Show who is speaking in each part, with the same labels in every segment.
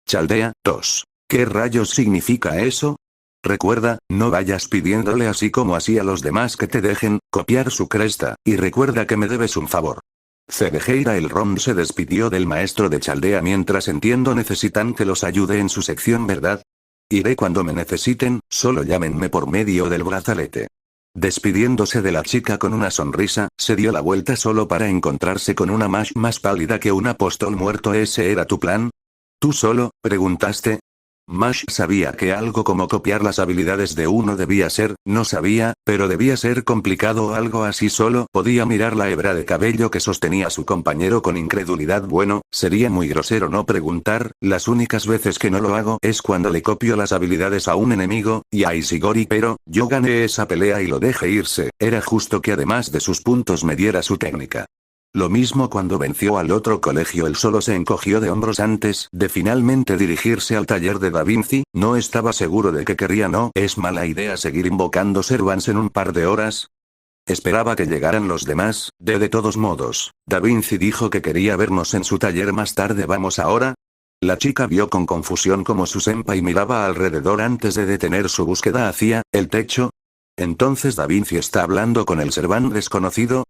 Speaker 1: Chaldea, tos. ¿Qué rayos significa eso? Recuerda, no vayas pidiéndole así como así a los demás que te dejen copiar su cresta, y recuerda que me debes un favor. Cerejeira Elrond se despidió del maestro de Chaldea mientras entiendo necesitan que los ayude en su sección, ¿verdad? Iré cuando me necesiten, solo llámenme por medio del brazalete. Despidiéndose de la chica con una sonrisa, se dio la vuelta solo para encontrarse con una Mash más pálida que un apóstol muerto. ¿Ese era tu plan? ¿Tú solo? Preguntaste. Mash sabía que algo como copiar las habilidades de uno debía ser, no sabía, pero debía ser complicado o algo así. Solo podía mirar la hebra de cabello que sostenía su compañero con incredulidad. Bueno, sería muy grosero no preguntar, las únicas veces que no lo hago es cuando le copio las habilidades a un enemigo, y a Isigori, pero, yo gané esa pelea y lo dejé irse, era justo que además de sus puntos me diera su técnica. Lo mismo cuando venció al otro colegio. Él solo se encogió de hombros antes de finalmente dirigirse al taller de Da Vinci, no estaba seguro de que quería. ¿No es mala idea seguir invocando servants en un par de horas? Esperaba que llegaran los demás, de todos modos, Da Vinci dijo que quería vernos en su taller más tarde. ¿Vamos ahora? La chica vio con confusión como su senpai miraba alrededor antes de detener su búsqueda hacia el techo. ¿Entonces Da Vinci está hablando con el servant desconocido?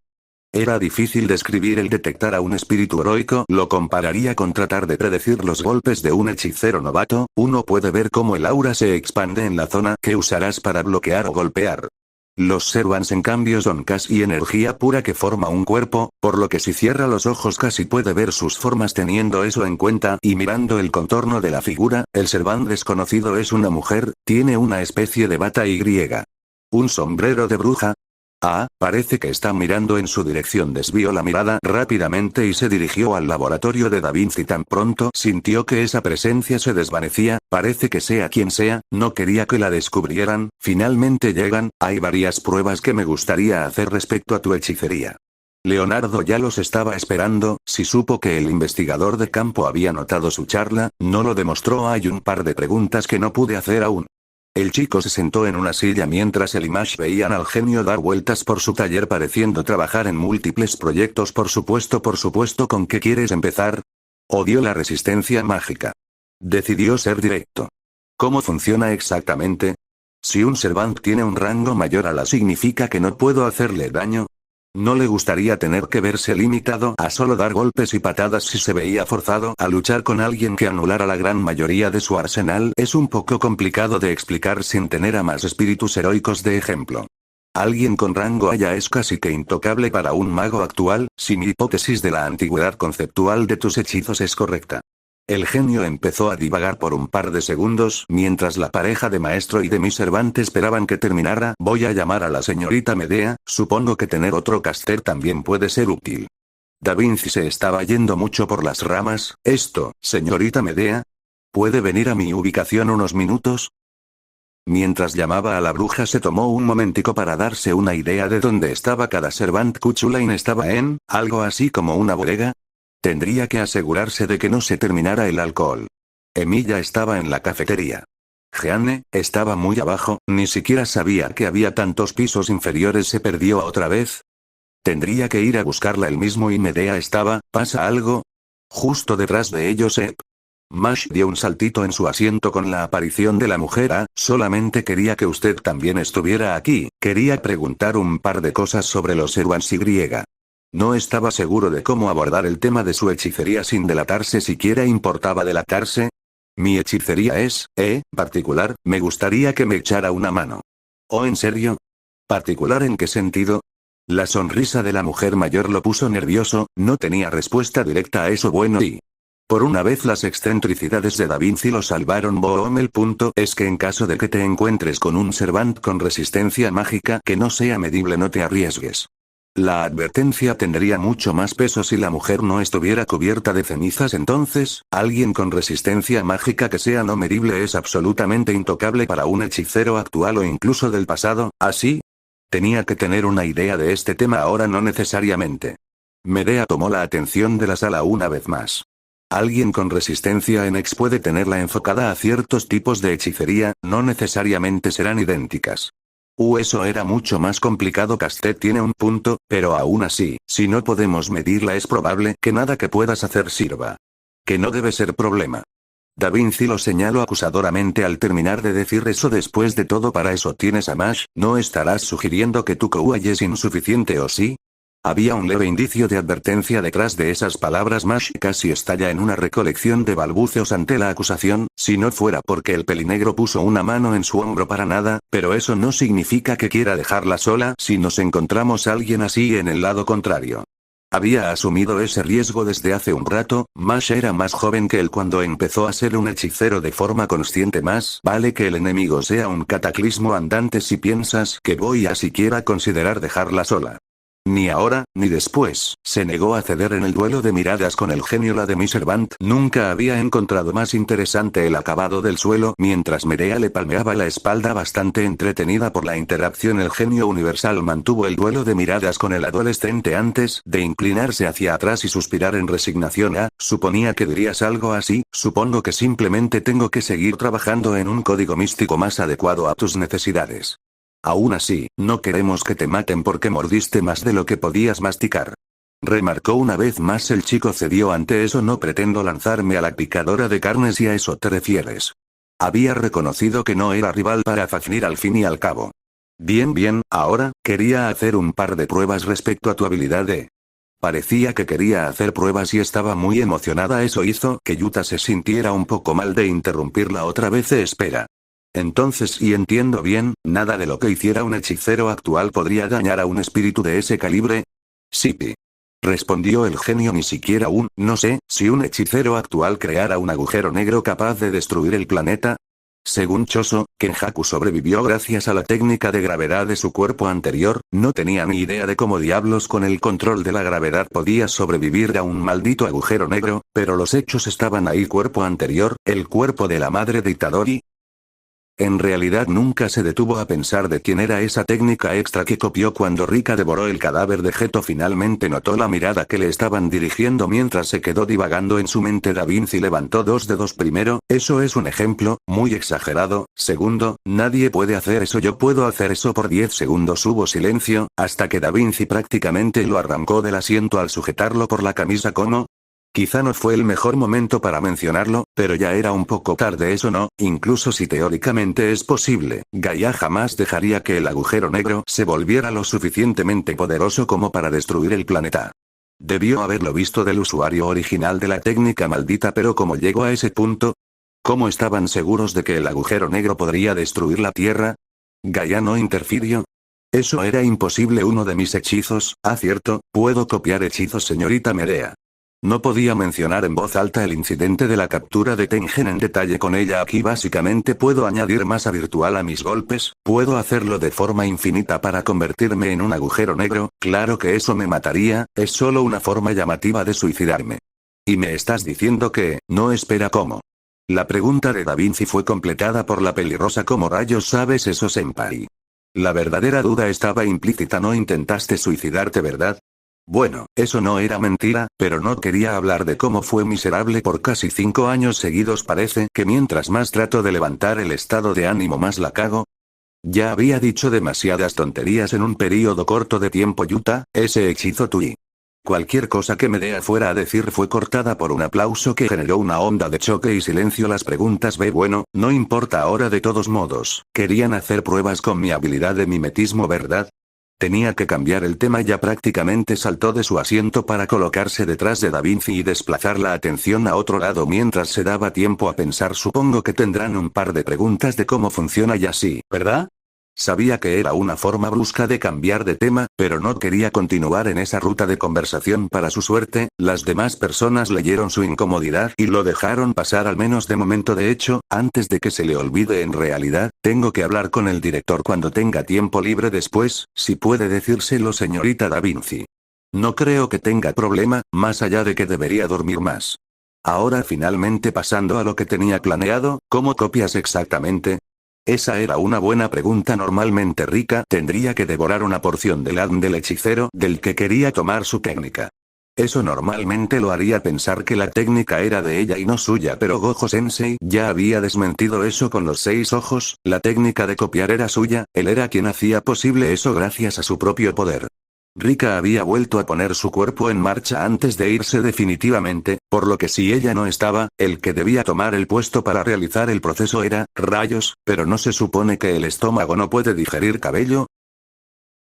Speaker 1: Era difícil describir el detectar a un espíritu heroico. Lo compararía con tratar de predecir los golpes de un hechicero novato. Uno puede ver cómo el aura se expande en la zona que usarás para bloquear o golpear. Los servants en cambio son casi energía pura que forma un cuerpo, por lo que si cierra los ojos casi puede ver sus formas. Teniendo eso en cuenta y mirando el contorno de la figura, el servant desconocido es una mujer, tiene una especie de bata y griega. ¿Un sombrero de bruja? Ah, parece que está mirando en su dirección. Desvió la mirada rápidamente y se dirigió al laboratorio de Da Vinci. Tan pronto sintió que esa presencia se desvanecía, parece que sea quien sea, no quería que la descubrieran. Finalmente llegan, hay varias pruebas que me gustaría hacer respecto a tu hechicería. Leonardo ya los estaba esperando, si supo que el investigador de campo había notado su charla, no lo demostró. Hay un par de preguntas que no pude hacer aún. El chico se sentó en una silla mientras él y Mash veían al genio dar vueltas por su taller pareciendo trabajar en múltiples proyectos. Por supuesto, ¿con qué quieres empezar? Odio la resistencia mágica. Decidió ser directo. ¿Cómo funciona exactamente? Si un servant tiene un rango mayor a la, ¿significa que no puedo hacerle daño? No le gustaría tener que verse limitado a solo dar golpes y patadas si se veía forzado a luchar con alguien que anulara la gran mayoría de su arsenal. Es un poco complicado de explicar sin tener a más espíritus heroicos de ejemplo. Alguien con rango haya es casi que intocable para un mago actual, si mi hipótesis de la antigüedad conceptual de tus hechizos es correcta. El genio empezó a divagar por un par de segundos mientras la pareja de maestro y de mi servante esperaban que terminara. Voy a llamar a la señorita Medea, supongo que tener otro caster también puede ser útil. Da Vinci se estaba yendo mucho por las ramas. Señorita Medea. ¿Puede venir a mi ubicación unos minutos? Mientras llamaba a la bruja se tomó un momentico para darse una idea de dónde estaba cada servant. Cuchulain estaba en, algo así como una bodega. Tendría que asegurarse de que no se terminara el alcohol. Emilia estaba en la cafetería. Jeanne estaba muy abajo, ni siquiera sabía que había tantos pisos inferiores. ¿Se perdió otra vez? Tendría que ir a buscarla él mismo. Y Medea estaba, ¿pasa algo? Justo detrás de ellos Mash dio un saltito en su asiento con la aparición de la mujer. Solamente quería que usted también estuviera aquí, quería preguntar un par de cosas sobre los servants y griega. No estaba seguro de cómo abordar el tema de su hechicería sin delatarse. ¿Siquiera importaba delatarse? Mi hechicería es, particular, me gustaría que me echara una mano. ¿Oh, en serio? ¿Particular en qué sentido? La sonrisa de la mujer mayor lo puso nervioso, no tenía respuesta directa a eso. Bueno, y por una vez las excentricidades de Da Vinci lo salvaron. El punto es que en caso de que te encuentres con un servant con resistencia mágica que no sea medible, no te arriesgues. La advertencia tendría mucho más peso si la mujer no estuviera cubierta de cenizas. Entonces, alguien con resistencia mágica que sea no medible es absolutamente intocable para un hechicero actual o incluso del pasado, ¿así? Tenía que tener una idea de este tema ahora. No necesariamente. Medea tomó la atención de la sala una vez más. Alguien con resistencia en X puede tenerla enfocada a ciertos tipos de hechicería, no necesariamente serán idénticas. Eso era mucho más complicado. Castet tiene un punto, pero aún así, si no podemos medirla es probable que nada que puedas hacer sirva. Que no debe ser problema. Da Vinci lo señaló acusadoramente al terminar de decir eso. Después de todo, para eso tienes a Mash, ¿no estarás sugiriendo que tu Kouai es insuficiente o sí? Había un leve indicio de advertencia detrás de esas palabras. Mash casi estalla en una recolección de balbuceos ante la acusación, si no fuera porque el pelinegro puso una mano en su hombro. Para nada, pero eso no significa que quiera dejarla sola si nos encontramos a alguien así en el lado contrario. Había asumido ese riesgo desde hace un rato. Mash era más joven que él cuando empezó a ser un hechicero de forma consciente. Más vale que el enemigo sea un cataclismo andante si piensas que voy a siquiera considerar dejarla sola. Ni ahora, ni después, se negó a ceder en el duelo de miradas con el genio. La de mi Servant nunca había encontrado más interesante el acabado del suelo mientras Medea le palmeaba la espalda. Bastante entretenida por la interacción, el genio universal mantuvo el duelo de miradas con el adolescente antes de inclinarse hacia atrás y suspirar en resignación. Suponía que dirías algo así. Supongo que simplemente tengo que seguir trabajando en un código místico más adecuado a tus necesidades. Aún así, no queremos que te maten porque mordiste más de lo que podías masticar. Remarcó una vez más. El chico cedió ante eso. No pretendo lanzarme a la picadora de carne si a eso te refieres. Había reconocido que no era rival para Fafnir al fin y al cabo. Bien, ahora, quería hacer un par de pruebas respecto a tu habilidad de... Parecía que quería hacer pruebas y estaba muy emocionada. Eso hizo que Yuta se sintiera un poco mal de interrumpirla otra vez. Espera. Entonces, si entiendo bien, nada de lo que hiciera un hechicero actual podría dañar a un espíritu de ese calibre. Sipi. Respondió el genio. Ni siquiera no sé, si un hechicero actual creara un agujero negro capaz de destruir el planeta. Según Choso, Kenjaku sobrevivió gracias a la técnica de gravedad de su cuerpo anterior. No tenía ni idea de cómo diablos con el control de la gravedad podía sobrevivir a un maldito agujero negro, pero los hechos estaban ahí. Cuerpo anterior, el cuerpo de la madre de Itadori. En realidad nunca se detuvo a pensar de quién era esa técnica extra que copió cuando Rika devoró el cadáver de Geto. Finalmente notó la mirada que le estaban dirigiendo mientras se quedó divagando en su mente. Da Vinci levantó dos dedos. Primero, eso es un ejemplo, muy exagerado. Segundo, nadie puede hacer eso. Yo puedo hacer eso por 10 segundos. Hubo silencio, hasta que Da Vinci prácticamente lo arrancó del asiento al sujetarlo por la camisa. ¿Cómo? Quizá no fue el mejor momento para mencionarlo, pero ya era un poco tarde. Eso no, incluso si teóricamente es posible, Gaia jamás dejaría que el agujero negro se volviera lo suficientemente poderoso como para destruir el planeta. Debió haberlo visto del usuario original de la técnica maldita. Pero ¿cómo llegó a ese punto? ¿Cómo estaban seguros de que el agujero negro podría destruir la Tierra? Gaia no interfirió. Eso era imposible. Uno de mis hechizos, cierto, puedo copiar hechizos, señorita Medea. No podía mencionar en voz alta el incidente de la captura de Tengen en detalle con ella aquí. Básicamente puedo añadir masa virtual a mis golpes, puedo hacerlo de forma infinita para convertirme en un agujero negro. Claro que eso me mataría, es solo una forma llamativa de suicidarme. Y me estás diciendo que, no. Espera, ¿cómo? La pregunta de Da Vinci fue completada por la pelirrosa. ¿Cómo rayos sabes eso, senpai? La verdadera duda estaba implícita. No intentaste suicidarte, ¿verdad? Bueno, eso no era mentira, pero no quería hablar de cómo fue miserable por casi 5 años seguidos. Parece que mientras más trato de levantar el estado de ánimo más la cago. Ya había dicho demasiadas tonterías en un período corto de tiempo. Yuta, ese hechizo Tui. Cualquier cosa que Medea fuera a decir fue cortada por un aplauso que generó una onda de choque y silencio. Las preguntas bueno, no importa ahora. De todos modos, querían hacer pruebas con mi habilidad de mimetismo, ¿verdad? Tenía que cambiar el tema. Ya prácticamente saltó de su asiento para colocarse detrás de Da Vinci y desplazar la atención a otro lado mientras se daba tiempo a pensar. Supongo que tendrán un par de preguntas de cómo funciona y así, ¿verdad? Sabía que era una forma brusca de cambiar de tema, pero no quería continuar en esa ruta de conversación. Para su suerte, las demás personas leyeron su incomodidad y lo dejaron pasar, al menos de momento. De hecho, antes de que se le olvide, en realidad, tengo que hablar con el director cuando tenga tiempo libre después, si puede decírselo, señorita Da Vinci. No creo que tenga problema, más allá de que debería dormir más. Ahora, finalmente pasando a lo que tenía planeado, ¿cómo copias exactamente? Esa era una buena pregunta. Normalmente Rika tendría que devorar una porción del ADN del hechicero del que quería tomar su técnica. Eso normalmente lo haría pensar que la técnica era de ella y no suya, pero Gojo Sensei ya había desmentido eso con los 6 ojos. La técnica de copiar era suya, él era quien hacía posible eso gracias a su propio poder. Rika había vuelto a poner su cuerpo en marcha antes de irse definitivamente, por lo que si ella no estaba, el que debía tomar el puesto para realizar el proceso era, rayos, pero ¿no se supone que el estómago no puede digerir cabello?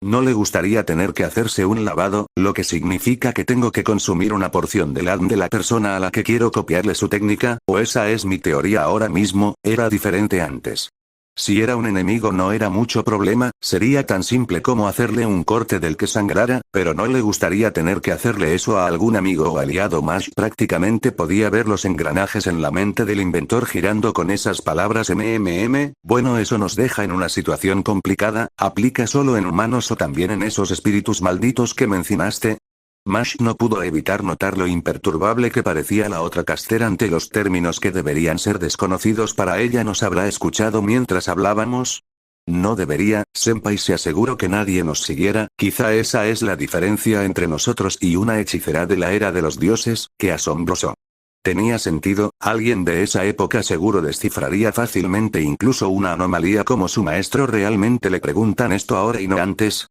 Speaker 1: No le gustaría tener que hacerse un lavado, lo que significa que tengo que consumir una porción del ADN de la persona a la que quiero copiarle su técnica, o esa es mi teoría ahora mismo, era diferente antes. Si era un enemigo no era mucho problema, sería tan simple como hacerle un corte del que sangrara, pero no le gustaría tener que hacerle eso a algún amigo o aliado más. Prácticamente podía ver los engranajes en la mente del inventor girando con esas palabras bueno, eso nos deja en una situación complicada, ¿aplica solo en humanos o también en esos espíritus malditos que mencionaste? Mash no pudo evitar notar lo imperturbable que parecía la otra caster ante los términos que deberían ser desconocidos para ella. ¿Nos habrá escuchado mientras hablábamos? No debería, senpai se aseguró que nadie nos siguiera, quizá esa es la diferencia entre nosotros y una hechicera de la era de los dioses, qué asombroso. Tenía sentido, alguien de esa época seguro descifraría fácilmente incluso una anomalía como su maestro. ¿Realmente le preguntan esto ahora y no antes?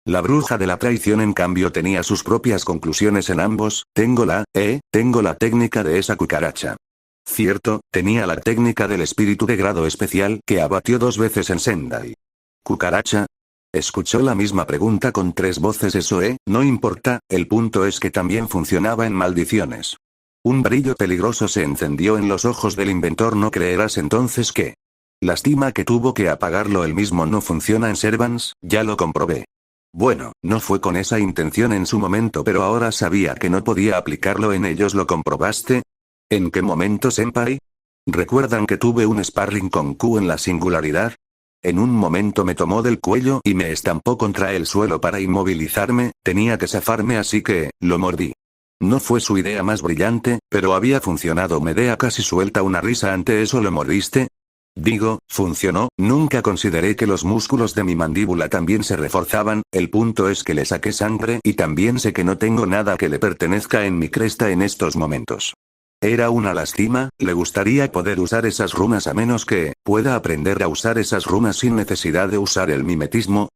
Speaker 1: La bruja de la traición en cambio tenía sus propias conclusiones en ambos, tengo la técnica de esa cucaracha. Cierto, tenía la técnica del espíritu de grado especial que abatió 2 veces en Sendai. ¿Cucaracha? Escuchó la misma pregunta con 3 voces. Eso no importa, el punto es que también funcionaba en maldiciones. Un brillo peligroso se encendió en los ojos del inventor. ¿No creerás entonces que? Lástima que tuvo que apagarlo él mismo. No funciona en Servants, ya lo comprobé. Bueno, no fue con esa intención en su momento, pero ahora sabía que no podía aplicarlo en ellos. ¿Lo comprobaste? ¿En qué momento, senpai? ¿Recuerdan que tuve un sparring con Q en la singularidad? En un momento me tomó del cuello y me estampó contra el suelo para inmovilizarme, tenía que zafarme así que, lo mordí. No fue su idea más brillante, pero había funcionado. Medea casi suelta una risa ante eso. ¿Lo mordiste? Digo, funcionó, nunca consideré que los músculos de mi mandíbula también se reforzaban, el punto es que le saqué sangre y también sé que no tengo nada que le pertenezca en mi cresta en estos momentos. Era una lástima, le gustaría poder usar esas runas a menos que, pueda aprender a usar esas runas sin necesidad de usar el mimetismo.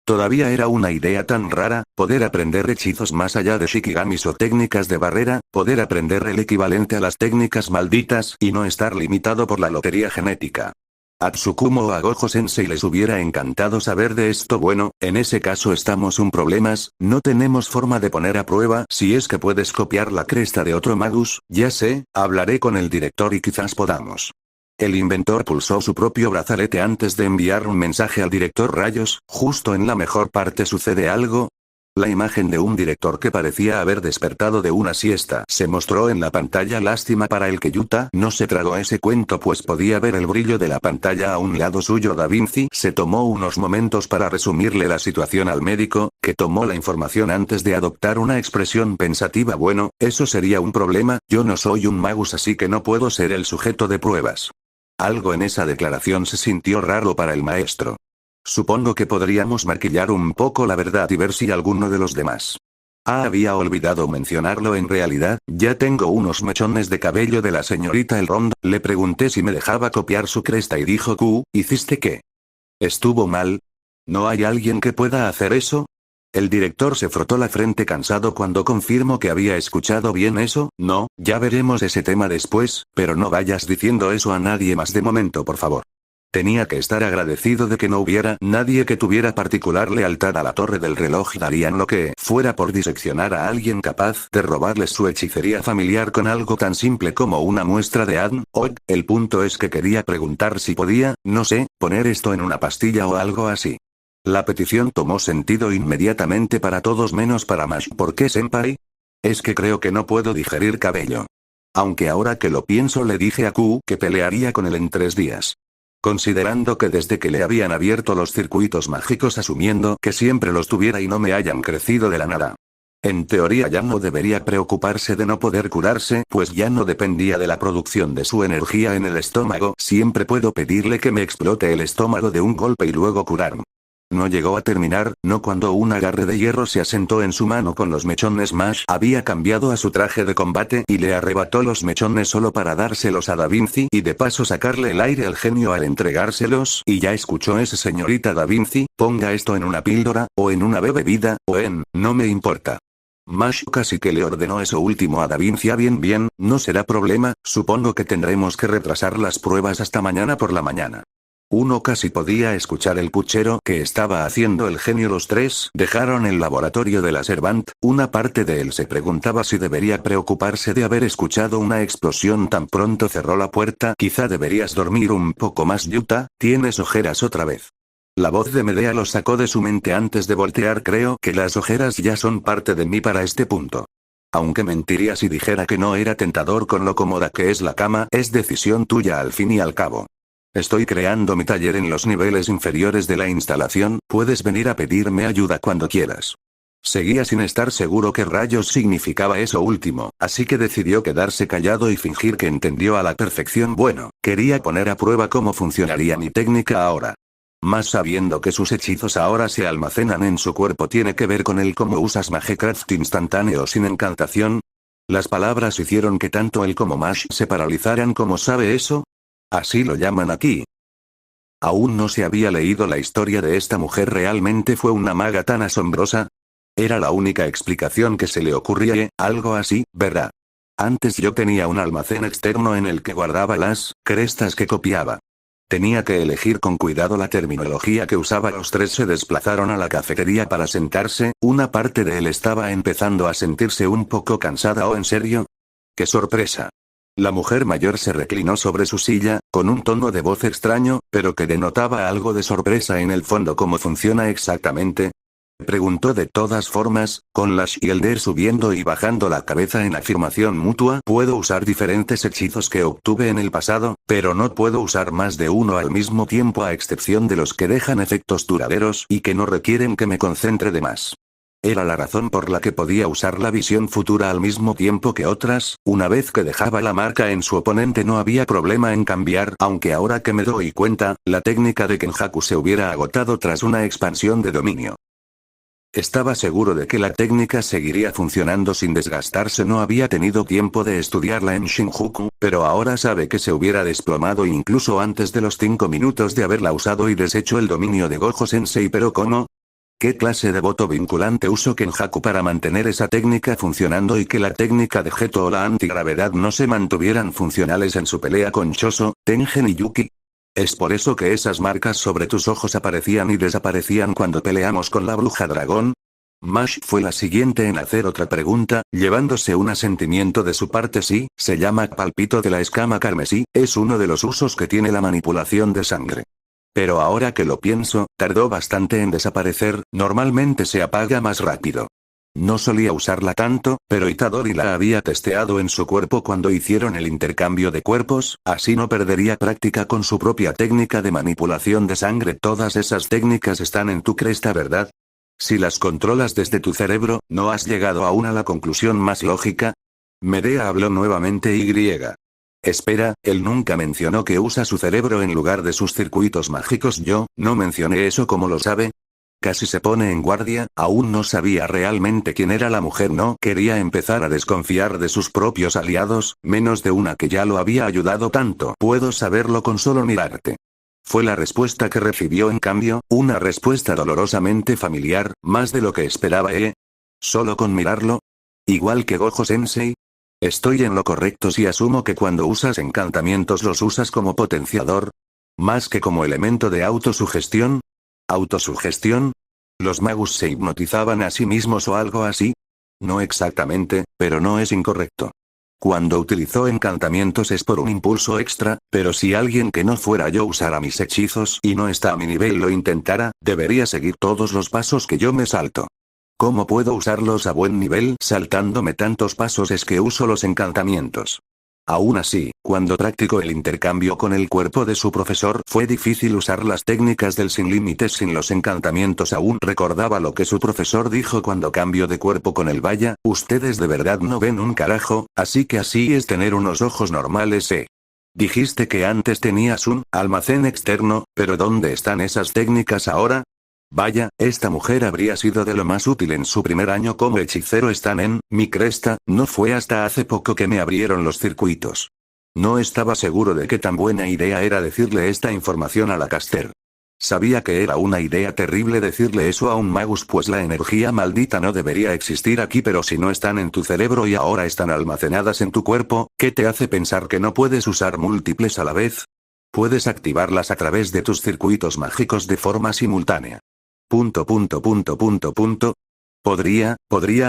Speaker 1: Todavía era una idea tan rara, poder aprender hechizos más allá de shikigamis o técnicas de barrera, poder aprender el equivalente a las técnicas malditas y no estar limitado por la lotería genética. A Tsukumo o a Gojo Sensei les hubiera encantado saber de esto. Bueno, en ese caso estamos un problemas, no tenemos forma de poner a prueba si es que puedes copiar la cresta de otro magus. Ya sé, hablaré con el director y quizás podamos. El inventor pulsó su propio brazalete antes de enviar un mensaje al director. Rayos, justo en la mejor parte sucede algo. La imagen de un director que parecía haber despertado de una siesta se mostró en la pantalla. Lástima para el que Yuta no se tragó ese cuento, pues podía ver el brillo de la pantalla a un lado suyo. Da Vinci se tomó unos momentos para resumirle la situación al médico, que tomó la información antes de adoptar una expresión pensativa. Bueno, eso sería un problema, yo no soy un magus así que no puedo ser el sujeto de pruebas. Algo en esa declaración se sintió raro para el maestro. Supongo que podríamos maquillar un poco la verdad y ver si alguno de los demás. Había olvidado mencionarlo. En realidad, ya tengo unos mechones de cabello de la señorita Elrond. Le pregunté si me dejaba copiar su cresta y dijo: Q, ¿hiciste qué? ¿Estuvo mal? ¿No hay alguien que pueda hacer eso? El director se frotó la frente cansado cuando confirmó que había escuchado bien eso. No, ya veremos ese tema después, pero no vayas diciendo eso a nadie más de momento, por favor. Tenía que estar agradecido de que no hubiera nadie que tuviera particular lealtad a la torre del reloj. Darían lo que fuera por diseccionar a alguien capaz de robarles su hechicería familiar con algo tan simple como una muestra de ADN. El punto es que quería preguntar si podía, no sé, poner esto en una pastilla o algo así. La petición tomó sentido inmediatamente para todos menos para Mash. ¿Por qué, senpai? Es que creo que no puedo digerir cabello. Aunque ahora que lo pienso, le dije a Q que pelearía con él en 3 días. Considerando que desde que le habían abierto los circuitos mágicos, asumiendo que siempre los tuviera y no me hayan crecido de la nada. En teoría ya no debería preocuparse de no poder curarse, pues ya no dependía de la producción de su energía en el estómago. Siempre puedo pedirle que me explote el estómago de un golpe y luego curarme. No llegó a terminar, no cuando un agarre de hierro se asentó en su mano con los mechones. Mash había cambiado a su traje de combate y le arrebató los mechones solo para dárselos a Da Vinci y de paso sacarle el aire al genio al entregárselos. Y ya escuchó ese señorita Da Vinci, ponga esto en una píldora, o en una bebida, o en, no me importa. Mash casi que le ordenó eso último a Da Vinci. Bien, no será problema, supongo que tendremos que retrasar las pruebas hasta mañana por la mañana. Uno casi podía escuchar el puchero que estaba haciendo el genio. Los tres dejaron el laboratorio de la Servant. Una parte de él se preguntaba si debería preocuparse de haber escuchado una explosión tan pronto cerró la puerta. Quizá deberías dormir un poco más, Yuta, tienes ojeras otra vez. La voz de Medea lo sacó de su mente antes de voltear. Creo que las ojeras ya son parte de mí para este punto. Aunque mentiría si dijera que no era tentador con lo cómoda que es la cama, es decisión tuya al fin y al cabo. Estoy creando mi taller en los niveles inferiores de la instalación, puedes venir a pedirme ayuda cuando quieras. Seguía sin estar seguro qué rayos significaba eso último, así que decidió quedarse callado y fingir que entendió a la perfección. Bueno, quería poner a prueba cómo funcionaría mi técnica ahora. Más sabiendo que sus hechizos ahora se almacenan en su cuerpo tiene que ver con el cómo usas Magecraft instantáneo sin encantación. Las palabras hicieron que tanto él como Mash se paralizaran. ¿Cómo sabe eso? Así lo llaman aquí. Aún no se había leído la historia de esta mujer. ¿Realmente fue una maga tan asombrosa? Era la única explicación que se le ocurría, algo así, ¿verdad? Antes yo tenía un almacén externo en el que guardaba las crestas que copiaba. Tenía que elegir con cuidado la terminología que usaba. Los tres se desplazaron a la cafetería para sentarse. Una parte de él estaba empezando a sentirse un poco cansada. ¿Oh, en serio? ¡Qué sorpresa! La mujer mayor se reclinó sobre su silla, con un tono de voz extraño, pero que denotaba algo de sorpresa en el fondo. ¿Cómo funciona exactamente? Preguntó de todas formas, con la Shielder subiendo y bajando la cabeza en afirmación mutua. Puedo usar diferentes hechizos que obtuve en el pasado, pero no puedo usar más de uno al mismo tiempo a excepción de los que dejan efectos duraderos y que no requieren que me concentre de más. Era la razón por la que podía usar la visión futura al mismo tiempo que otras. Una vez que dejaba la marca en su oponente no había problema en cambiar, aunque ahora que me doy cuenta, la técnica de Kenjaku se hubiera agotado tras una expansión de dominio. Estaba seguro de que la técnica seguiría funcionando sin desgastarse. No había tenido tiempo de estudiarla en Shinjuku, pero ahora sabe que se hubiera desplomado incluso antes de los 5 minutos de haberla usado y deshecho el dominio de Gojo Sensei. ¿Pero cómo? ¿Qué clase de voto vinculante usó Kenjaku para mantener esa técnica funcionando y que la técnica de Geto o la antigravedad no se mantuvieran funcionales en su pelea con Choso, Tengen y Yuki? ¿Es por eso que esas marcas sobre tus ojos aparecían y desaparecían cuando peleamos con la bruja dragón? Mash fue la siguiente en hacer otra pregunta, llevándose un asentimiento de su parte. Sí, se llama palpito de la escama carmesí, es uno de los usos que tiene la manipulación de sangre. Pero ahora que lo pienso, tardó bastante en desaparecer, normalmente se apaga más rápido. No solía usarla tanto, pero Itadori la había testeado en su cuerpo cuando hicieron el intercambio de cuerpos, así no perdería práctica con su propia técnica de manipulación de sangre. Todas esas técnicas están en tu cresta, ¿verdad? Si las controlas desde tu cerebro, ¿no has llegado aún a la conclusión más lógica? Medea habló nuevamente. Espera, él nunca mencionó que usa su cerebro en lugar de sus circuitos mágicos. Yo, no mencioné eso. ¿Cómo lo sabe? Casi se pone en guardia, aún no sabía realmente quién era la mujer. No quería empezar a desconfiar de sus propios aliados, menos de una que ya lo había ayudado tanto. Puedo saberlo con solo mirarte. Fue la respuesta que recibió. En cambio, una respuesta dolorosamente familiar, más de lo que esperaba. ¿Solo con mirarlo? Igual que Gojo Sensei. Estoy en lo correcto si asumo que cuando usas encantamientos los usas como potenciador. Más que como elemento de autosugestión. ¿Autosugestión? ¿Los magos se hipnotizaban a sí mismos o algo así? No exactamente, pero no es incorrecto. Cuando utilizó encantamientos es por un impulso extra, pero si alguien que no fuera yo usara mis hechizos y no está a mi nivel lo intentara, debería seguir todos los pasos que yo me salto. ¿Cómo puedo usarlos a buen nivel saltándome tantos pasos? Es que uso los encantamientos. Aún así, cuando practicó el intercambio con el cuerpo de su profesor fue difícil usar las técnicas del sin límites sin los encantamientos. Aún recordaba lo que su profesor dijo cuando cambió de cuerpo con el vaya, ustedes de verdad no ven un carajo, así que así es tener unos ojos normales. Dijiste que antes tenías un almacén externo, pero ¿dónde están esas técnicas ahora? Vaya, esta mujer habría sido de lo más útil en su primer año como hechicero. Están en mi cresta, no fue hasta hace poco que me abrieron los circuitos. No estaba seguro de qué tan buena idea era decirle esta información a la caster. Sabía que era una idea terrible decirle eso a un magus, pues la energía maldita no debería existir aquí, pero si no están en tu cerebro y ahora están almacenadas en tu cuerpo, ¿qué te hace pensar que no puedes usar múltiples a la vez? Puedes activarlas a través de tus circuitos mágicos de forma simultánea. ¿Podría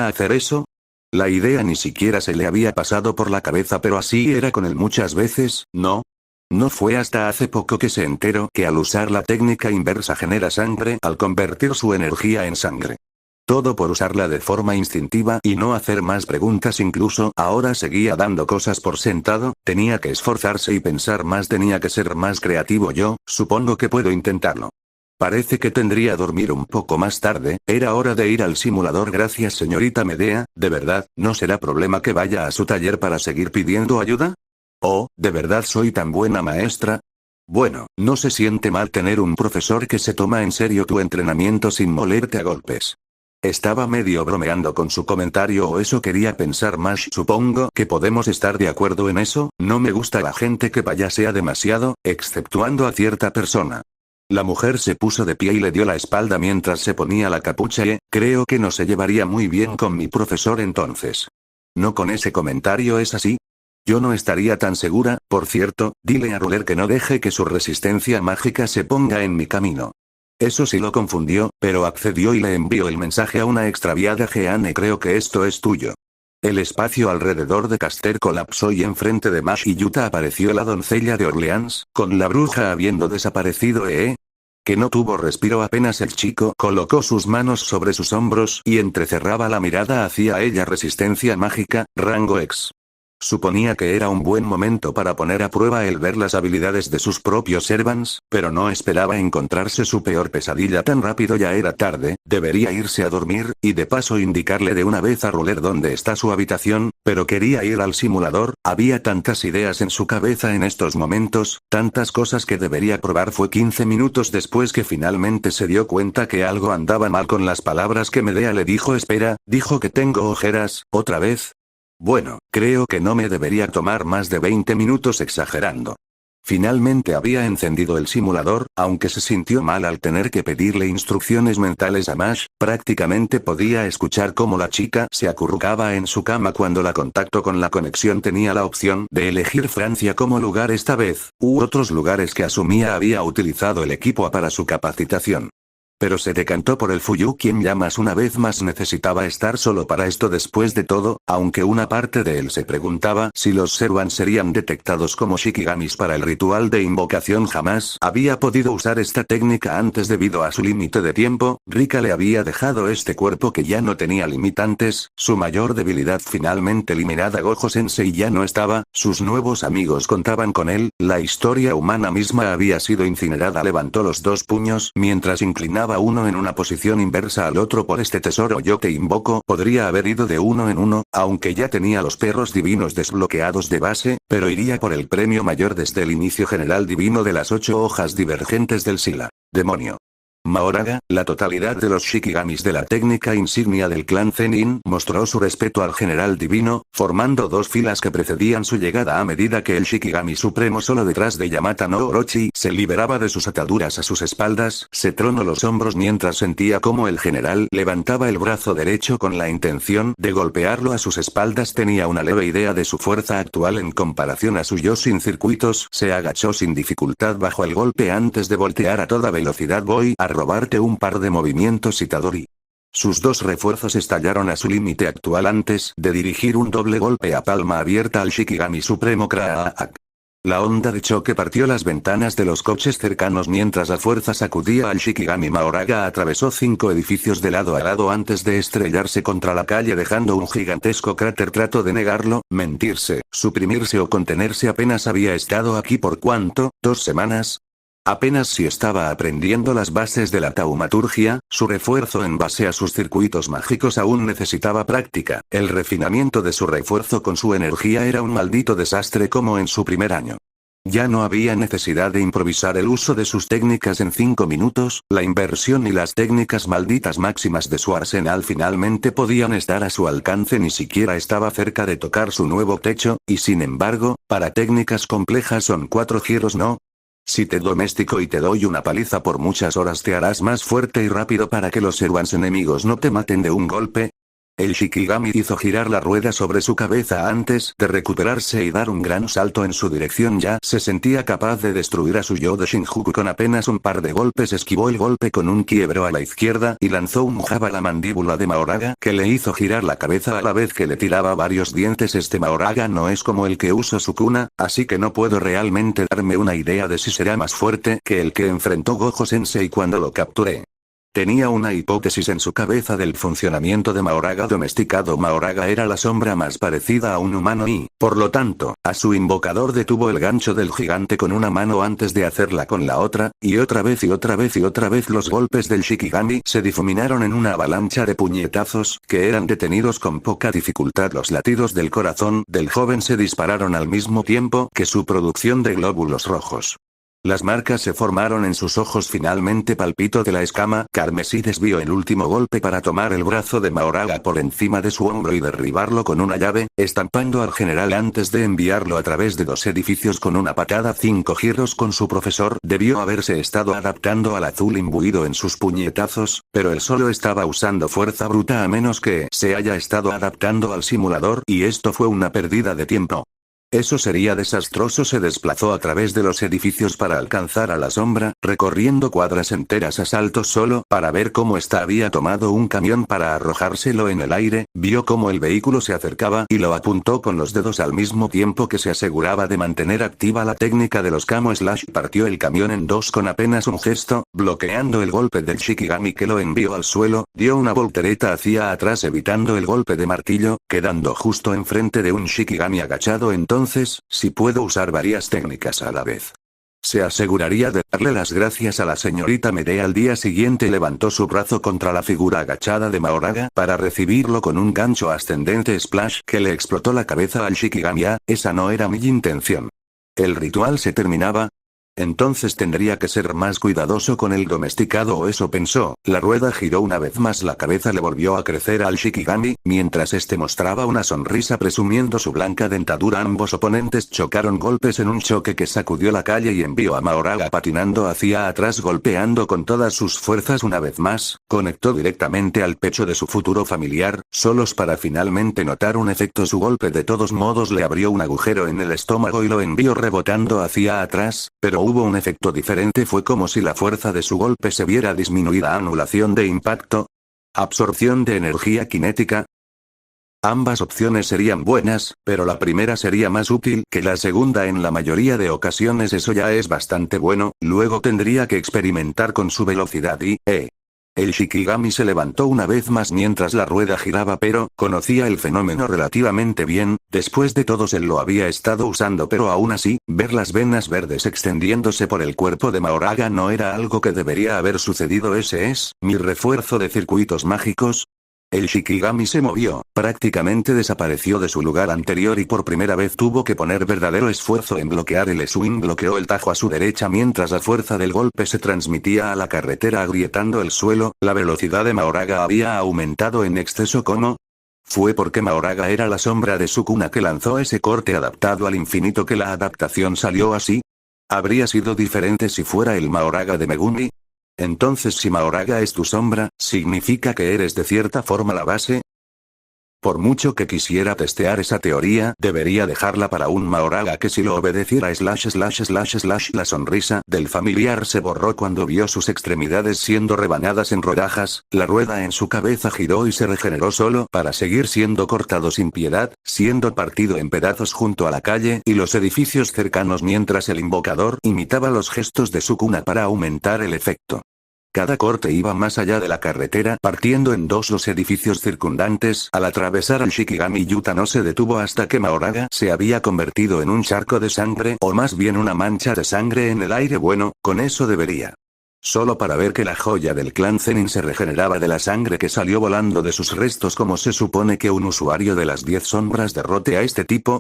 Speaker 1: hacer eso? La idea ni siquiera se le había pasado por la cabeza, pero así era con él muchas veces, ¿no? No fue hasta hace poco que se enteró que al usar la técnica inversa genera sangre al convertir su energía en sangre. Todo por usarla de forma instintiva y no hacer más preguntas. Incluso ahora seguía dando cosas por sentado, tenía que esforzarse y pensar más, tenía que ser más creativo. Yo, supongo que puedo intentarlo. Parece que tendría que dormir un poco más tarde, era hora de ir al simulador. Gracias, señorita Medea, de verdad, ¿no será problema que vaya a su taller para seguir pidiendo ayuda? Oh, ¿de verdad soy tan buena maestra? Bueno, no se siente mal tener un profesor que se toma en serio tu entrenamiento sin molerte a golpes. Estaba medio bromeando con su comentario, o eso quería pensar Mash. Supongo que podemos estar de acuerdo en eso, no me gusta la gente que payasea demasiado, exceptuando a cierta persona. La mujer se puso de pie y le dio la espalda mientras se ponía la capucha creo que no se llevaría muy bien con mi profesor entonces. ¿No con ese comentario es así? Yo no estaría tan segura. Por cierto, dile a Ruler que no deje que su resistencia mágica se ponga en mi camino. Eso sí lo confundió, pero accedió y le envió el mensaje a una extraviada Jeanne. Creo que esto es tuyo. El espacio alrededor de Caster colapsó y enfrente de Mash y Yuta apareció la doncella de Orleans, con la bruja habiendo desaparecido. Que no tuvo respiro apenas el chico colocó sus manos sobre sus hombros y entrecerraba la mirada hacia ella. Resistencia mágica, rango X. Suponía que era un buen momento para poner a prueba el ver las habilidades de sus propios servants, pero no esperaba encontrarse su peor pesadilla tan rápido. Ya era tarde, debería irse a dormir, y de paso indicarle de una vez a Ruler dónde está su habitación, pero quería ir al simulador. Había tantas ideas en su cabeza en estos momentos, tantas cosas que debería probar. Fue 15 minutos después que finalmente se dio cuenta que algo andaba mal con las palabras que Medea le dijo. Espera, dijo que tengo ojeras, ¿otra vez? Bueno, creo que no me debería tomar más de 20 minutos exagerando. Finalmente había encendido el simulador, aunque se sintió mal al tener que pedirle instrucciones mentales a Mash. Prácticamente podía escuchar cómo la chica se acurrucaba en su cama cuando la contactó con la conexión. Tenía la opción de elegir Francia como lugar esta vez, u otros lugares que asumía había utilizado el equipo para su capacitación. Pero se decantó por el Fuyu, quien ya más una vez más necesitaba estar solo para esto. Después de todo, aunque una parte de él se preguntaba si los servants serían detectados como shikigamis para el ritual de invocación, jamás había podido usar esta técnica antes debido a su límite de tiempo. Rika le había dejado este cuerpo que ya no tenía limitantes, su mayor debilidad finalmente eliminada. Gojo Sensei ya no estaba, sus nuevos amigos contaban con él, la historia humana misma había sido incinerada. Levantó los dos puños mientras inclinaba uno en una posición inversa al otro. Por este tesoro yo te invoco. Podría haber ido de uno en uno, aunque ya tenía los perros divinos desbloqueados de base, pero iría por el premio mayor desde el inicio. General divino de las 8 hojas divergentes del Sila. Demonio. Mahoraga, la totalidad de los shikigamis de la técnica insignia del clan Zenin, mostró su respeto al general divino, formando dos filas que precedían su llegada. A medida que el shikigami supremo solo detrás de Yamata no Orochi se liberaba de sus ataduras a sus espaldas, se tronó los hombros mientras sentía cómo el general levantaba el brazo derecho con la intención de golpearlo a sus espaldas. Tenía una leve idea de su fuerza actual en comparación a su yo sin circuitos. Se agachó sin dificultad bajo el golpe antes de voltear a toda velocidad. Voy a robarte un par de movimientos, Itadori. Sus dos refuerzos estallaron a su límite actual antes de dirigir un doble golpe a palma abierta al Shikigami Supremo Kraak. La onda de choque partió las ventanas de los coches cercanos mientras la fuerza sacudía al Shikigami. Mahoraga atravesó 5 edificios de lado a lado antes de estrellarse contra la calle dejando un gigantesco cráter. Trató de negarlo, mentirse, suprimirse o contenerse. Apenas había estado aquí por ¿cuánto? 2 semanas. Apenas si estaba aprendiendo las bases de la taumaturgia, su refuerzo en base a sus circuitos mágicos aún necesitaba práctica. El refinamiento de su refuerzo con su energía era un maldito desastre como en su primer año. Ya no había necesidad de improvisar el uso de sus técnicas en 5 minutos, la inversión y las técnicas malditas máximas de su arsenal finalmente podían estar a su alcance, ni siquiera estaba cerca de tocar su nuevo techo, y sin embargo, para técnicas complejas son 4 giros, ¿no? Si te domestico y te doy una paliza por muchas horas, te harás más fuerte y rápido para que los Servants enemigos no te maten de un golpe. El Shikigami hizo girar la rueda sobre su cabeza antes de recuperarse y dar un gran salto en su dirección. Ya se sentía capaz de destruir a su yo de Shinjuku con apenas un par de golpes. Esquivó el golpe con un quiebro a la izquierda y lanzó un jab a la mandíbula de Mahoraga que le hizo girar la cabeza a la vez que le tiraba varios dientes. Este Mahoraga no es como el que usó Sukuna, así que no puedo realmente darme una idea de si será más fuerte que el que enfrentó Gojo Sensei cuando lo capturé. Tenía una hipótesis en su cabeza del funcionamiento de Mahoraga domesticado. Mahoraga era la sombra más parecida a un humano y, por lo tanto, a su invocador detuvo el gancho del gigante con una mano antes de hacerla con la otra, y otra vez y otra vez y otra vez los golpes del Shikigami se difuminaron en una avalancha de puñetazos que eran detenidos con poca dificultad. Los latidos del corazón del joven se dispararon al mismo tiempo que su producción de glóbulos rojos. Las marcas se formaron en sus ojos. Finalmente palpitó de la escama carmesí. Desvió el último golpe para tomar el brazo de Mahoraga por encima de su hombro y derribarlo con una llave, estampando al general antes de enviarlo a través de 2 edificios con una patada. 5 giros con su profesor. Debió haberse estado adaptando al azul imbuido en sus puñetazos, pero él solo estaba usando fuerza bruta a menos que se haya estado adaptando al simulador, y esto fue una pérdida de tiempo. Eso sería desastroso. Se desplazó a través de los edificios para alcanzar a la sombra, recorriendo cuadras enteras a salto solo para ver cómo ésta había tomado un camión para arrojárselo en el aire. Vio cómo el vehículo se acercaba y lo apuntó con los dedos al mismo tiempo que se aseguraba de mantener activa la técnica de los Camo Slash. Partió el camión en 2 con apenas un gesto, bloqueando el golpe del Shikigami que lo envió al suelo. Dio una voltereta hacia atrás evitando el golpe de martillo, quedando justo enfrente de un Shikigami agachado. Entonces, si puedo usar varias técnicas a la vez. Se aseguraría de darle las gracias a la señorita Medea. Al día siguiente levantó su brazo contra la figura agachada de Mahoraga para recibirlo con un gancho ascendente splash que le explotó la cabeza al Shikigami. Esa no era mi intención. ¿El ritual se terminaba? Entonces tendría que ser más cuidadoso con el domesticado, o eso pensó. La rueda giró una vez más. La cabeza le volvió a crecer al Shikigami, mientras este mostraba una sonrisa presumiendo su blanca dentadura. Ambos oponentes chocaron golpes en un choque que sacudió la calle y envió a Mahoraga patinando hacia atrás, golpeando con todas sus fuerzas una vez más. Conectó directamente al pecho de su futuro familiar, solos para finalmente notar un efecto. Su golpe de todos modos le abrió un agujero en el estómago y lo envió rebotando hacia atrás, pero hubo un efecto diferente. Fue como si la fuerza de su golpe se viera disminuida. Anulación de impacto. Absorción de energía cinética. Ambas opciones serían buenas, pero la primera sería más útil que la segunda en la mayoría de ocasiones. Eso ya es bastante bueno. Luego tendría que experimentar con su velocidad y, El Shikigami se levantó una vez más mientras la rueda giraba, pero conocía el fenómeno relativamente bien. Después de todo se lo había estado usando, pero aún así, ver las venas verdes extendiéndose por el cuerpo de Mahoraga no era algo que debería haber sucedido. ¿Ese es mi refuerzo de circuitos mágicos? El Shikigami se movió, prácticamente desapareció de su lugar anterior y por primera vez tuvo que poner verdadero esfuerzo en bloquear el swing. Bloqueó el tajo a su derecha mientras la fuerza del golpe se transmitía a la carretera agrietando el suelo. La velocidad de Mahoraga había aumentado en exceso. ¿Cómo? Fue porque Mahoraga era la sombra de Sukuna que lanzó ese corte adaptado al infinito que la adaptación salió así. ¿Habría sido diferente si fuera el Mahoraga de Megumi? Entonces, si Mahoraga es tu sombra, ¿significa que eres de cierta forma la base? Por mucho que quisiera testear esa teoría, debería dejarla para un Mahoraga que si lo obedeciera. La sonrisa del familiar se borró cuando vio sus extremidades siendo rebanadas en rodajas. La rueda en su cabeza giró y se regeneró solo para seguir siendo cortado sin piedad, siendo partido en pedazos junto a la calle y los edificios cercanos mientras el invocador imitaba los gestos de Sukuna para aumentar el efecto. Cada corte iba más allá de la carretera, partiendo en 2 los edificios circundantes. Al atravesar al Shikigami, Yuta no se detuvo hasta que Mahoraga se había convertido en un charco de sangre, o más bien una mancha de sangre en el aire. Bueno, con eso debería. Solo para ver que la joya del clan Zenin se regeneraba de la sangre que salió volando de sus restos. ¿Cómo se supone que un usuario de las 10 sombras derrote a este tipo?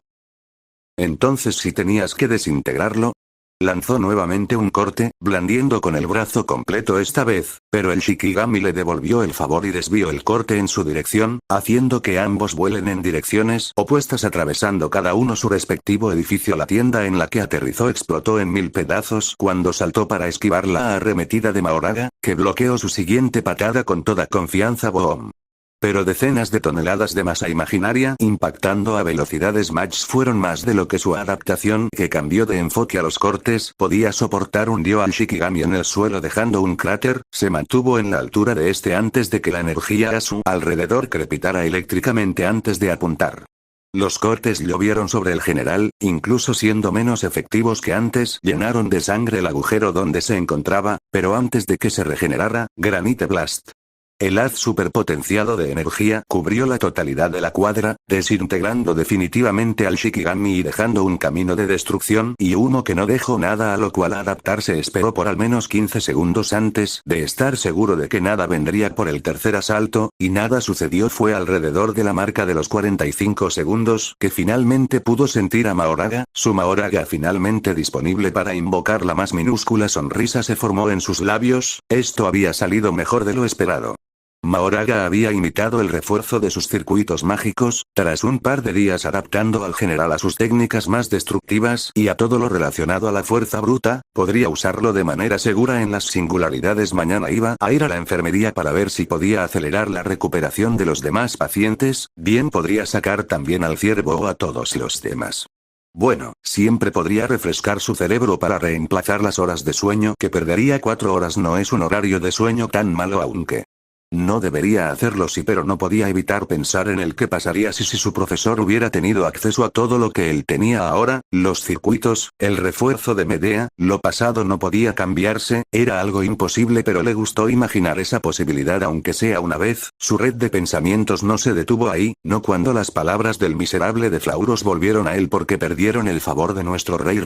Speaker 1: Entonces si tenías que desintegrarlo. Lanzó nuevamente un corte, blandiendo con el brazo completo esta vez, pero el Shikigami le devolvió el favor y desvió el corte en su dirección, haciendo que ambos vuelen en direcciones opuestas atravesando cada uno su respectivo edificio. La tienda en la que aterrizó explotó en 1000 pedazos cuando saltó para esquivar la arremetida de Mahoraga, que bloqueó su siguiente patada con toda confianza. ¡Boom! Pero decenas de toneladas de masa imaginaria impactando a velocidades Mach fueron más de lo que su adaptación, que cambió de enfoque a los cortes, podía soportar. Hundió al Shikigami en el suelo dejando un cráter, se mantuvo en la altura de este antes de que la energía a su alrededor crepitara eléctricamente antes de apuntar. Los cortes llovieron sobre el general, incluso siendo menos efectivos que antes, llenaron de sangre el agujero donde se encontraba, pero antes de que se regenerara, Granite Blast. El haz superpotenciado de energía cubrió la totalidad de la cuadra, desintegrando definitivamente al Shikigami y dejando un camino de destrucción y humo que no dejó nada a lo cual adaptarse. Esperó por al menos 15 segundos antes de estar seguro de que nada vendría por el tercer asalto, y nada sucedió. Fue alrededor de la marca de los 45 segundos que finalmente pudo sentir a Mahoraga, su Mahoraga finalmente disponible para invocar. La más minúscula sonrisa se formó en sus labios, esto había salido mejor de lo esperado. Mahoraga había imitado el refuerzo de sus circuitos mágicos, tras un par de días adaptando al general a sus técnicas más destructivas y a todo lo relacionado a la fuerza bruta, podría usarlo de manera segura en las singularidades. Mañana iba a ir a la enfermería para ver si podía acelerar la recuperación de los demás pacientes, bien podría sacar también al ciervo o a todos los demás. Bueno, siempre podría refrescar su cerebro para reemplazar las horas de sueño que perdería. 4 horas no es un horario de sueño tan malo, aunque no debería hacerlo sí, pero no podía evitar pensar en el qué pasaría si su profesor hubiera tenido acceso a todo lo que él tenía ahora, los circuitos, el refuerzo de Medea. Lo pasado no podía cambiarse, era algo imposible, pero le gustó imaginar esa posibilidad aunque sea una vez. Su red de pensamientos no se detuvo ahí, no cuando las palabras del miserable de Flauros volvieron a él porque perdieron el favor de nuestro rey.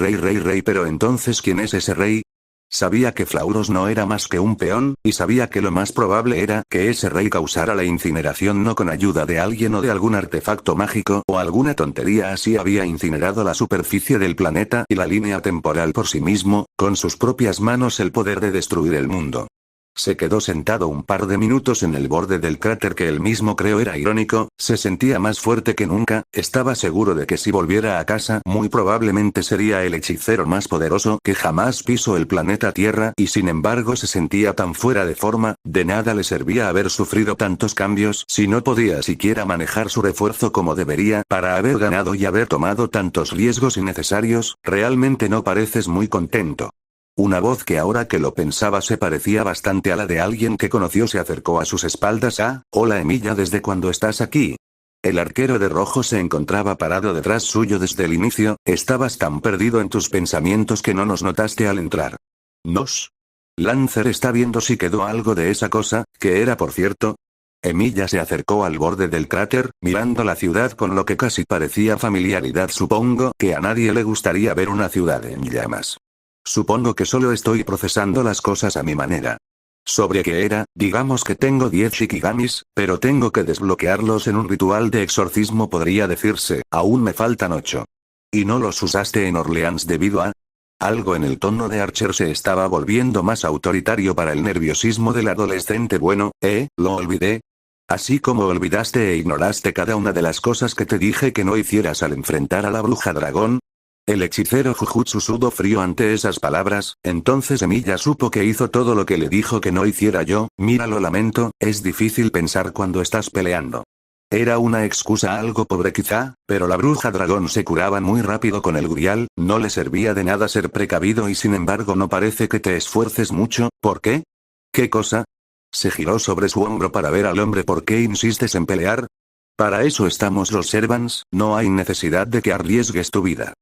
Speaker 1: Pero entonces ¿quién es ese rey? Sabía que Flauros no era más que un peón, y sabía que lo más probable era que ese rey causara la incineración no con ayuda de alguien o de algún artefacto mágico o alguna tontería así. Había incinerado la superficie del planeta y la línea temporal por sí mismo, con sus propias manos, el poder de destruir el mundo. Se quedó sentado un par de minutos en el borde del cráter que él mismo creó era irónico, se sentía más fuerte que nunca, estaba seguro de que si volviera a casa muy probablemente sería el hechicero más poderoso que jamás pisó el planeta Tierra y sin embargo se sentía tan fuera de forma, de nada le servía haber sufrido tantos cambios si no podía siquiera manejar su refuerzo como debería para haber ganado y haber tomado tantos riesgos innecesarios. Realmente no pareces muy contento. Una voz que ahora que lo pensaba se parecía bastante a la de alguien que conoció se acercó a sus espaldas. Hola Emilia, ¿desde cuándo estás aquí? El arquero de rojo se encontraba parado detrás suyo desde el inicio. Estabas tan perdido en tus pensamientos que no nos notaste al entrar. ¿Nos? Lancer está viendo si quedó algo de esa cosa, que era por cierto. Emilia se acercó al borde del cráter, mirando la ciudad con lo que casi parecía familiaridad. Supongo que a nadie le gustaría ver una ciudad en llamas. Supongo que solo estoy procesando las cosas a mi manera. ¿Sobre qué era? Digamos que tengo 10 Shikigamis, pero tengo que desbloquearlos en un ritual de exorcismo, podría decirse. Aún me faltan 8. ¿Y no los usaste en Orleans debido a...? Algo en el tono de Archer se estaba volviendo más autoritario para el nerviosismo del adolescente. Bueno, lo olvidé. Así como olvidaste e ignoraste cada una de las cosas que te dije que no hicieras al enfrentar a la bruja dragón. El hechicero Jujutsu sudó frío ante esas palabras, entonces Emilia supo que hizo todo lo que le dijo que no hiciera. Yo, mira, lo lamento, es difícil pensar cuando estás peleando. Era una excusa algo pobre quizá, pero la bruja dragón se curaba muy rápido con el Gurial, no le servía de nada ser precavido y sin embargo no parece que te esfuerces mucho. ¿Por qué? ¿Qué cosa? Se giró sobre su hombro para ver al hombre. ¿Por qué insistes en pelear? Para eso estamos los Servants, no hay necesidad de que arriesgues tu vida.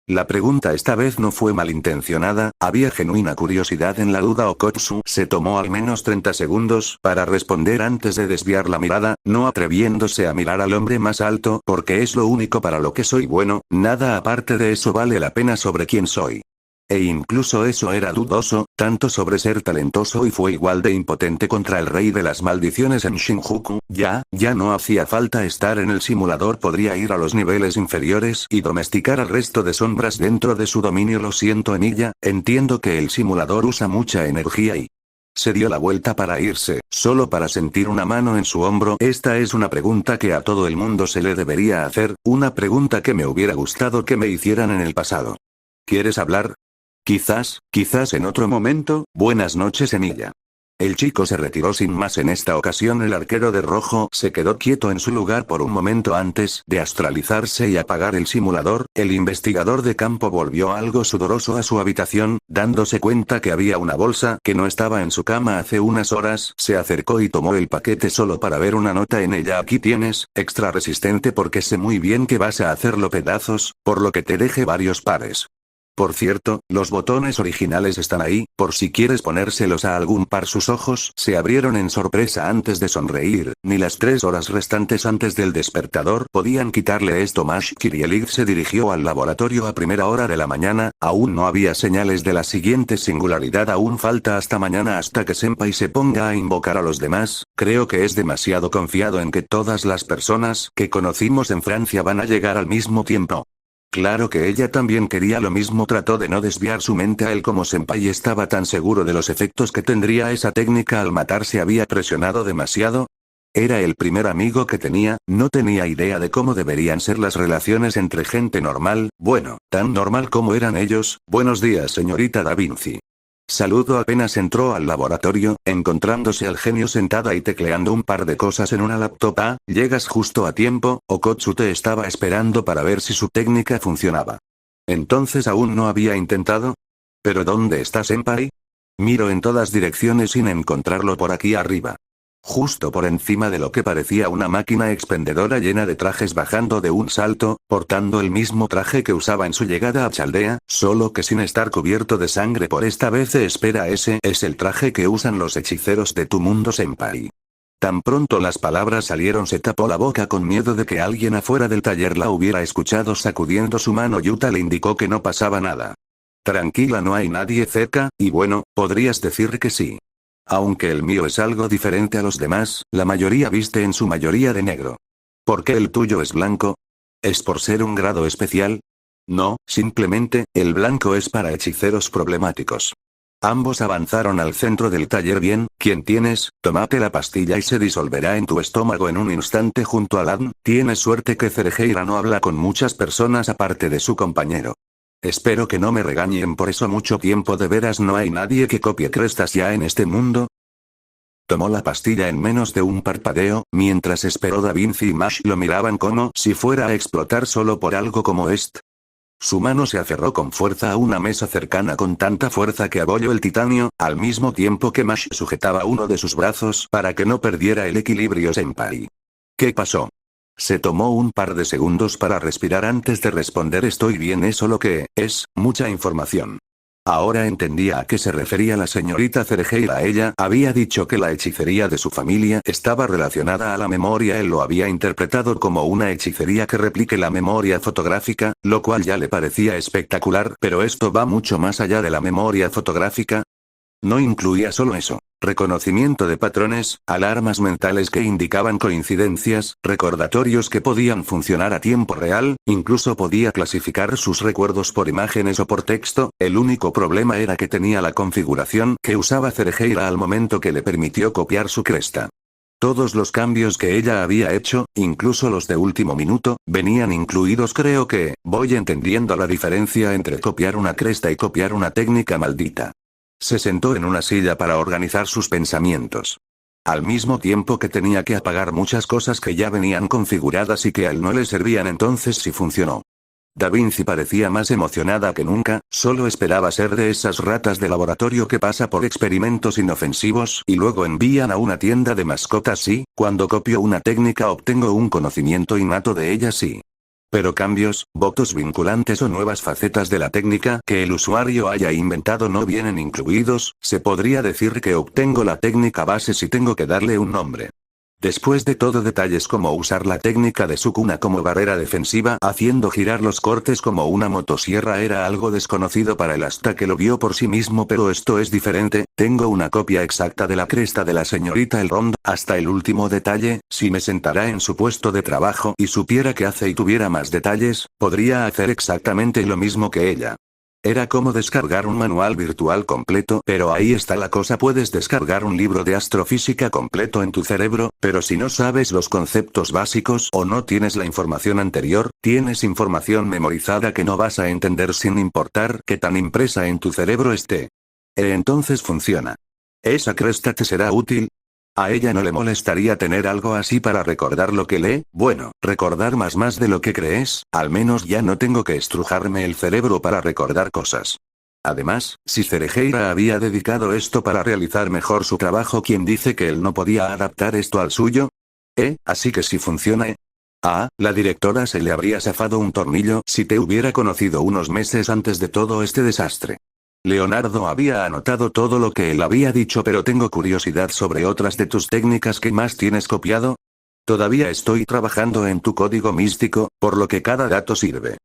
Speaker 1: La pregunta esta vez no fue malintencionada, había genuina curiosidad en la duda. Okotsu se tomó al menos 30 segundos para responder antes de desviar la mirada, no atreviéndose a mirar al hombre más alto porque es lo único para lo que soy bueno, nada aparte de eso vale la pena sobre quién soy. E incluso eso era dudoso, tanto sobre ser talentoso y fue igual de impotente contra el rey de las maldiciones en Shinjuku. Ya no hacía falta estar en el simulador, podría ir a los niveles inferiores y domesticar al resto de sombras dentro de su dominio. Lo siento, Emilia, entiendo que el simulador usa mucha energía y... Se dio la vuelta para irse, solo para sentir una mano en su hombro. Esta es una pregunta que a todo el mundo se le debería hacer, una pregunta que me hubiera gustado que me hicieran en el pasado. ¿Quieres hablar? Quizás en otro momento. Buenas noches, Emilia. El chico se retiró sin más. En esta ocasión el arquero de rojo se quedó quieto en su lugar por un momento antes de astralizarse y apagar el simulador. El investigador de campo volvió algo sudoroso a su habitación, dándose cuenta que había una bolsa que no estaba en su cama hace unas horas. Se acercó y tomó el paquete solo para ver una nota en ella. Aquí tienes, extra resistente porque sé muy bien que vas a hacerlo pedazos, por lo que te deje varios pares. Por cierto, los botones originales están ahí, por si quieres ponérselos a algún par. Sus ojos se abrieron en sorpresa antes de sonreír, ni las 3 horas restantes antes del despertador podían quitarle esto. Mash Kirielig se dirigió al laboratorio a primera hora de la mañana, aún no había señales de la siguiente singularidad. Aún falta hasta mañana hasta que Senpai se ponga a invocar a los demás. Creo que es demasiado confiado en que todas las personas que conocimos en Francia van a llegar al mismo tiempo. Claro que ella también quería lo mismo. Trató de no desviar su mente a él. Como Senpai estaba tan seguro de los efectos que tendría esa técnica al matarse, había presionado demasiado. Era el primer amigo que tenía, no tenía idea de cómo deberían ser las relaciones entre gente normal, bueno, tan normal como eran ellos. Buenos días, señorita Da Vinci. Saludo. Apenas entró al laboratorio, encontrándose al genio sentada y tecleando un par de cosas en una laptop. Llegas justo a tiempo, Okotsu te estaba esperando para ver si su técnica funcionaba. Entonces aún no había intentado. ¿Pero dónde está Senpai? Miro en todas direcciones sin encontrarlo. Por aquí arriba. Justo por encima de lo que parecía una máquina expendedora llena de trajes, bajando de un salto, portando el mismo traje que usaba en su llegada a Chaldea, solo que sin estar cubierto de sangre por esta vez. Espera, ese es el traje que usan los hechiceros de tu mundo, Senpai. Tan pronto las palabras salieron se tapó la boca con miedo de que alguien afuera del taller la hubiera escuchado. Sacudiendo su mano, Yuta le indicó que no pasaba nada. Tranquila, no hay nadie cerca, y bueno, podrías decir que sí. Aunque el mío es algo diferente a los demás, la mayoría viste en su mayoría de negro. ¿Por qué el tuyo es blanco? ¿Es por ser un grado especial? No, simplemente, el blanco es para hechiceros problemáticos. Ambos avanzaron al centro del taller. Bien, ¿quién tienes? Tómate la pastilla y se disolverá en tu estómago en un instante junto al Adam. Tienes suerte que Cerejeira no habla con muchas personas aparte de su compañero. Espero que no me regañen por eso. Mucho tiempo. ¿De veras no hay nadie que copie crestas ya en este mundo? Tomó la pastilla en menos de un parpadeo, mientras esperó. Da Vinci y Mash lo miraban como si fuera a explotar solo por algo como esto. Su mano se aferró con fuerza a una mesa cercana, con tanta fuerza que abolló el titanio, al mismo tiempo que Mash sujetaba uno de sus brazos para que no perdiera el equilibrio. Senpai. ¿Qué pasó? Se tomó un par de segundos para respirar antes de responder. Estoy bien, es solo que, es, mucha información. Ahora entendía a qué se refería la señorita Cerejeira. Ella había dicho que la hechicería de su familia estaba relacionada a la memoria. Él lo había interpretado como una hechicería que replique la memoria fotográfica, lo cual ya le parecía espectacular, pero esto va mucho más allá de la memoria fotográfica. No incluía solo eso. Reconocimiento de patrones, alarmas mentales que indicaban coincidencias, recordatorios que podían funcionar a tiempo real, incluso podía clasificar sus recuerdos por imágenes o por texto. El único problema era que tenía la configuración que usaba Cerejeira al momento que le permitió copiar su cresta. Todos los cambios que ella había hecho, incluso los de último minuto, venían incluidos. Creo que, voy entendiendo la diferencia entre copiar una cresta y copiar una técnica maldita. Se sentó en una silla para organizar sus pensamientos. Al mismo tiempo que tenía que apagar muchas cosas que ya venían configuradas y que a él no le servían. Entonces sí funcionó. Da Vinci parecía más emocionada que nunca, solo esperaba ser de esas ratas de laboratorio que pasa por experimentos inofensivos y luego envían a una tienda de mascotas. Sí, cuando copio una técnica obtengo un conocimiento innato de ella, sí. Pero cambios, votos vinculantes o nuevas facetas de la técnica que el usuario haya inventado no vienen incluidos. Se podría decir que obtengo la técnica base si tengo que darle un nombre. Después de todo, detalles como usar la técnica de Sukuna como barrera defensiva haciendo girar los cortes como una motosierra era algo desconocido para él hasta que lo vio por sí mismo, pero esto es diferente. Tengo una copia exacta de la cresta de la señorita Elrond, hasta el último detalle. Si me sentara en su puesto de trabajo y supiera qué hace y tuviera más detalles, podría hacer exactamente lo mismo que ella. Era como descargar un manual virtual completo, pero ahí está la cosa, puedes descargar un libro de astrofísica completo en tu cerebro, pero si no sabes los conceptos básicos o no tienes la información anterior, tienes información memorizada que no vas a entender sin importar qué tan impresa en tu cerebro esté. Entonces funciona. ¿Esa cresta te será útil? ¿A ella no le molestaría tener algo así para recordar lo que lee? Bueno, recordar más de lo que crees, al menos ya no tengo que estrujarme el cerebro para recordar cosas. Además, si Cerejeira había dedicado esto para realizar mejor su trabajo, ¿quién dice que él no podía adaptar esto al suyo? Así que si funciona, la directora se le habría zafado un tornillo si te hubiera conocido unos meses antes de todo este desastre. Leonardo había anotado todo lo que él había dicho, pero tengo curiosidad sobre otras de tus técnicas que más tienes copiado. Todavía estoy trabajando en tu código místico, por lo que cada dato sirve.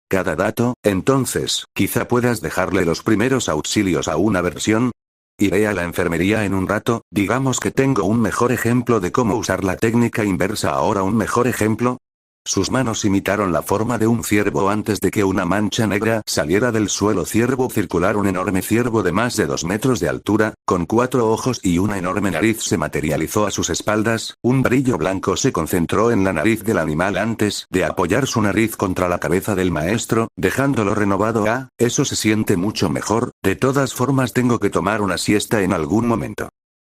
Speaker 1: ¿Cada dato? Entonces, quizá puedas dejarle los primeros auxilios a una versión. Iré a la enfermería en un rato, digamos que tengo un mejor ejemplo de cómo usar la técnica inversa ahora. ¿Un mejor ejemplo? Sus manos imitaron la forma de un ciervo antes de que una mancha negra saliera del suelo. Ciervo circular. Un enorme ciervo de más de 2 metros de altura, con 4 ojos y una enorme nariz se materializó a sus espaldas. Un brillo blanco se concentró en la nariz del animal antes de apoyar su nariz contra la cabeza del maestro, dejándolo renovado. Eso se siente mucho mejor. De todas formas, tengo que tomar una siesta en algún momento.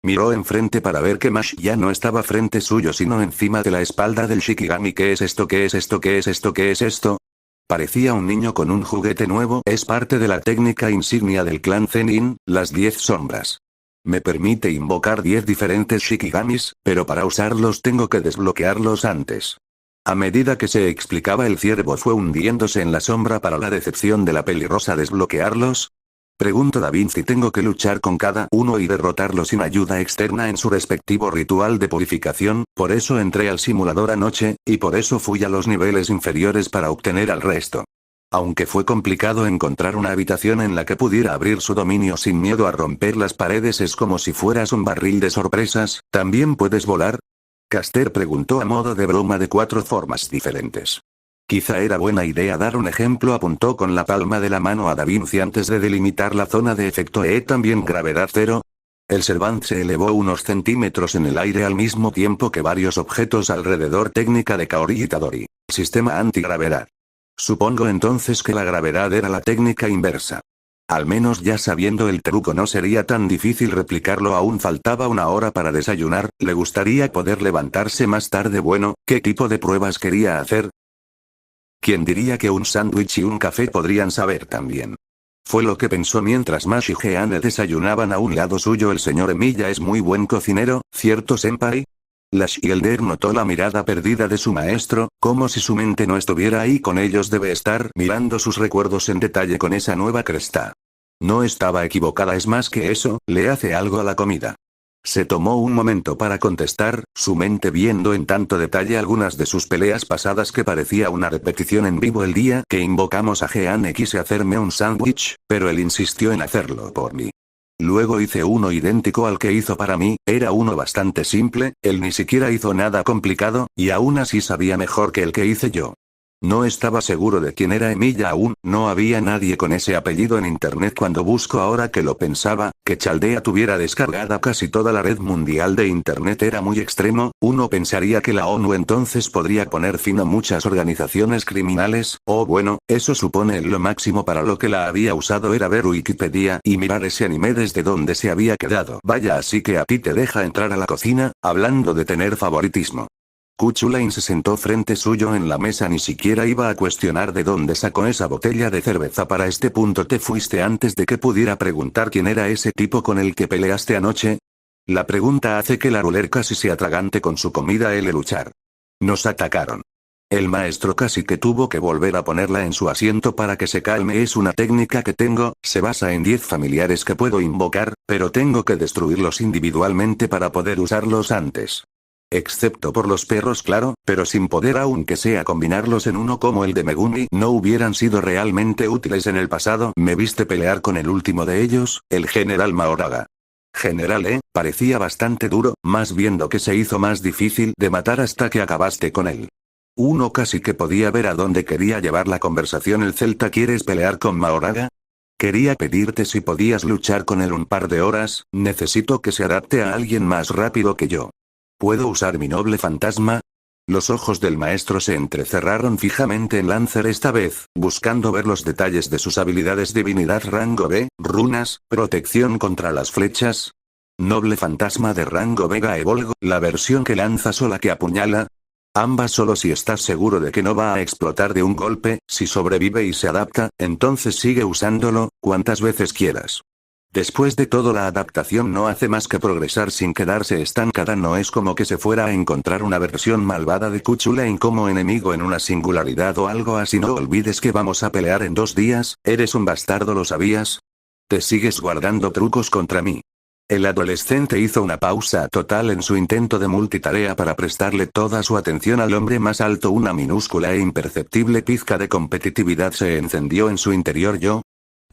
Speaker 1: Miró enfrente para ver que Mash ya no estaba frente suyo sino encima de la espalda del Shikigami. ¿Qué es esto? ¿Qué es esto? ¿Qué es esto? ¿Qué es esto? Parecía un niño con un juguete nuevo. Es parte de la técnica insignia del clan Zenin, las 10 sombras. Me permite invocar 10 diferentes Shikigamis, pero para usarlos tengo que desbloquearlos antes. A medida que se explicaba, el ciervo fue hundiéndose en la sombra para la decepción de la pelirrosa. ¿Desbloquearlos? Preguntó Da Vinci. Tengo que luchar con cada uno y derrotarlo sin ayuda externa en su respectivo ritual de purificación, por eso entré al simulador anoche, y por eso fui a los niveles inferiores para obtener al resto. Aunque fue complicado encontrar una habitación en la que pudiera abrir su dominio sin miedo a romper las paredes. Es como si fueras un barril de sorpresas. ¿También puedes volar? Caster preguntó a modo de broma de 4 formas diferentes. Quizá era buena idea dar un ejemplo. Apuntó con la palma de la mano a Da Vinci antes de delimitar la zona de efecto. ¿También gravedad cero? El Servant se elevó unos centímetros en el aire al mismo tiempo que varios objetos alrededor. Técnica de Kaori Itadori. Sistema antigravedad. Supongo entonces que la gravedad era la técnica inversa. Al menos ya sabiendo el truco no sería tan difícil replicarlo. Aún faltaba 1 hora para desayunar. Le gustaría poder levantarse más tarde. Bueno, ¿qué tipo de pruebas quería hacer? ¿Quién diría que un sándwich y un café podrían saber tan bien? Fue lo que pensó mientras Mash y Jeanne desayunaban a un lado suyo. El señor Emiya es muy buen cocinero, ¿cierto, senpai? La Shielder notó la mirada perdida de su maestro, como si su mente no estuviera ahí con ellos. Debe estar mirando sus recuerdos en detalle con esa nueva cresta. No estaba equivocada. Es más que eso, le hace algo a la comida. Se tomó un momento para contestar, su mente viendo en tanto detalle algunas de sus peleas pasadas que parecía una repetición en vivo. El día que invocamos a Jeanne quise hacerme un sándwich, pero él insistió en hacerlo por mí. Luego hice uno idéntico al que hizo para mí. Era uno bastante simple, él ni siquiera hizo nada complicado, y aún así sabía mejor que el que hice yo. No estaba seguro de quién era Emiya aún, no había nadie con ese apellido en internet. Cuando busco ahora que lo pensaba, que Chaldea tuviera descargada casi toda la red mundial de internet era muy extremo. Uno pensaría que la ONU entonces podría poner fin a muchas organizaciones criminales, o bueno, eso supone lo máximo. Para lo que la había usado era ver Wikipedia y mirar ese anime desde donde se había quedado. Vaya, así que a ti te deja entrar a la cocina, hablando de tener favoritismo. Kuchulain se sentó frente suyo en la mesa. Ni siquiera iba a cuestionar de dónde sacó esa botella de cerveza. Para este punto te fuiste antes de que pudiera preguntar quién era ese tipo con el que peleaste anoche. La pregunta hace que la ruler casi se atragante con su comida. El luchar. Nos atacaron. El maestro casi que tuvo que volver a ponerla en su asiento para que se calme. Es una técnica que tengo, se basa en 10 familiares que puedo invocar, pero tengo que destruirlos individualmente para poder usarlos antes. Excepto por los perros, claro, pero sin poder aunque sea combinarlos en uno como el de Megumi no hubieran sido realmente útiles en el pasado. Me viste pelear con el último de ellos, el general Mahoraga. General, parecía bastante duro, más viendo que se hizo más difícil de matar hasta que acabaste con él. Uno casi que podía ver a dónde quería llevar la conversación el celta. ¿Quieres pelear con Mahoraga? Quería pedirte si podías luchar con él un par de horas, necesito que se adapte a alguien más rápido que yo. ¿Puedo usar mi noble fantasma? Los ojos del maestro se entrecerraron fijamente en Lancer esta vez, buscando ver los detalles de sus habilidades. Divinidad rango B, runas, protección contra las flechas. Noble fantasma de rango Vega Evolgo, la versión que lanza sola que apuñala. Ambas solo si estás seguro de que no va a explotar de un golpe. Si sobrevive y se adapta, entonces sigue usándolo, cuantas veces quieras. Después de todo, la adaptación no hace más que progresar sin quedarse estancada. No es como que se fuera a encontrar una versión malvada de Kuchulain como enemigo en una singularidad o algo así. No olvides que vamos a pelear en 2 días, eres un bastardo, ¿lo sabías? Te sigues guardando trucos contra mí. El adolescente hizo una pausa total en su intento de multitarea para prestarle toda su atención al hombre más alto. Una minúscula e imperceptible pizca de competitividad se encendió en su interior.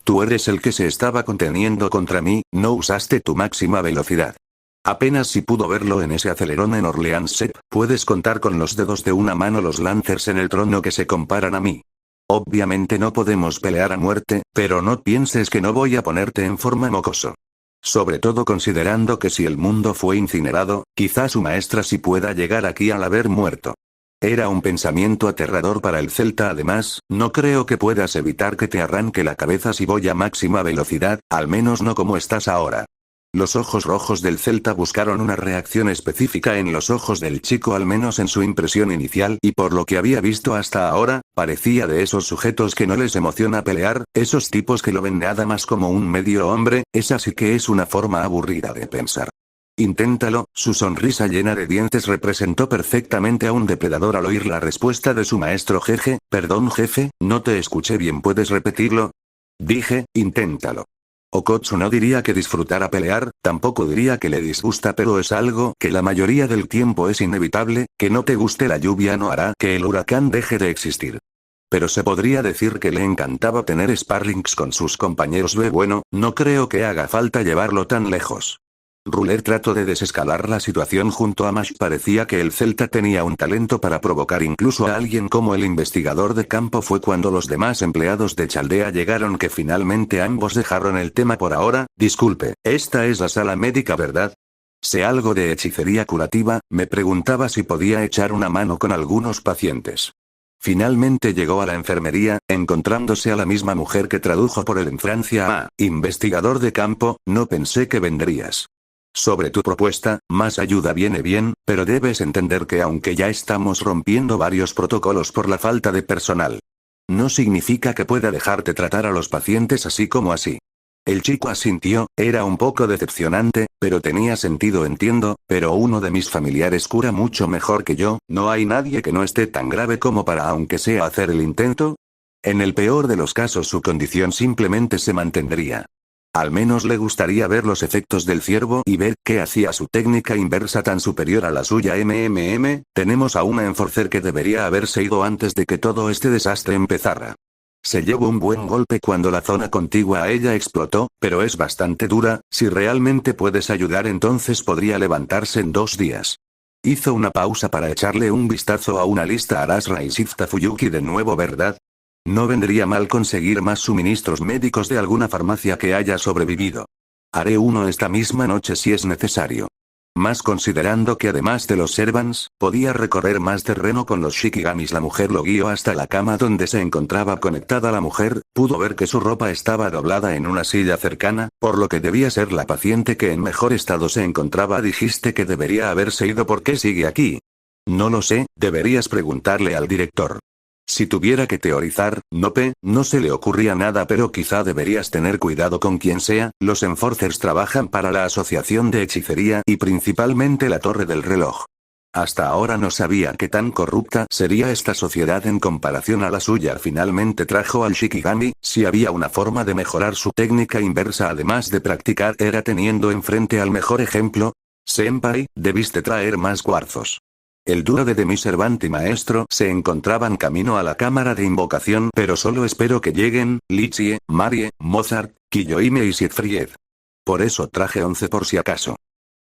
Speaker 1: Tú eres el que se estaba conteniendo contra mí, no usaste tu máxima velocidad. Apenas si pudo verlo en ese acelerón en Orleans Sep. Puedes contar con los dedos de una mano los Lancers en el trono que se comparan a mí. Obviamente no podemos pelear a muerte, pero no pienses que no voy a ponerte en forma, mocoso. Sobre todo considerando que si el mundo fue incinerado, quizás su maestra sí pueda llegar aquí al haber muerto. Era un pensamiento aterrador para el celta. Además, no creo que puedas evitar que te arranque la cabeza si voy a máxima velocidad, al menos no como estás ahora. Los ojos rojos del celta buscaron una reacción específica en los ojos del chico, al menos en su impresión inicial, y por lo que había visto hasta ahora, parecía de esos sujetos que no les emociona pelear, esos tipos que lo ven nada más como un medio hombre. Esa sí que es una forma aburrida de pensar. Inténtalo. Su sonrisa llena de dientes representó perfectamente a un depredador al oír la respuesta de su maestro. Jeje, perdón jefe, no te escuché bien, ¿puedes repetirlo? Dije, inténtalo. Okotsu no diría que disfrutara pelear, tampoco diría que le disgusta, pero es algo que la mayoría del tiempo es inevitable. Que no te guste la lluvia no hará que el huracán deje de existir. Pero se podría decir que le encantaba tener sparrings con sus compañeros. Bueno, no creo que haga falta llevarlo tan lejos. Ruler trató de desescalar la situación junto a Mash. Parecía que el celta tenía un talento para provocar incluso a alguien como el investigador de campo. Fue cuando los demás empleados de Chaldea llegaron que finalmente ambos dejaron el tema por ahora. Disculpe, esta es la sala médica, ¿verdad? Sé algo de hechicería curativa, me preguntaba si podía echar una mano con algunos pacientes. Finalmente llegó a la enfermería, encontrándose a la misma mujer que tradujo por él en Francia. Investigador de campo, no pensé que vendrías. Sobre tu propuesta, más ayuda viene bien, pero debes entender que aunque ya estamos rompiendo varios protocolos por la falta de personal, no significa que pueda dejarte tratar a los pacientes así como así. El chico asintió, era un poco decepcionante, pero tenía sentido. Entiendo, pero uno de mis familiares cura mucho mejor que yo, ¿no hay nadie que no esté tan grave como para aunque sea hacer el intento? En el peor de los casos su condición simplemente se mantendría. Al menos le gustaría ver los efectos del ciervo y ver qué hacía su técnica inversa tan superior a la suya. Tenemos a una enforcer que debería haberse ido antes de que todo este desastre empezara. Se llevó un buen golpe cuando la zona contigua a ella explotó, pero es bastante dura. Si realmente puedes ayudar, entonces podría levantarse en 2 días. Hizo una pausa para echarle un vistazo a una lista. Arasra y Shifta Fuyuki de nuevo, ¿verdad? No vendría mal conseguir más suministros médicos de alguna farmacia que haya sobrevivido. Haré uno esta misma noche si es necesario. Más considerando que además de los servants, podía recorrer más terreno con los shikigamis. La mujer lo guió hasta la cama donde se encontraba conectada la mujer, pudo ver que su ropa estaba doblada en una silla cercana, por lo que debía ser la paciente que en mejor estado se encontraba. Dijiste que debería haberse ido, ¿por qué sigue aquí? No lo sé, deberías preguntarle al director. Si tuviera que teorizar, no se le ocurría nada, pero quizá deberías tener cuidado con quien sea. Los enforcers trabajan para la Asociación de Hechicería y principalmente la Torre del Reloj. Hasta ahora no sabía qué tan corrupta sería esta sociedad en comparación a la suya. Finalmente trajo al Shikigami. Si había una forma de mejorar su técnica inversa además de practicar, era teniendo enfrente al mejor ejemplo. Senpai, debiste traer más cuarzos. El dúo de mi Servant y maestro se encontraban camino a la cámara de invocación, pero solo espero que lleguen, Lichie, Marie, Mozart, Kiyohime y Siegfried. Por eso traje 11 por si acaso.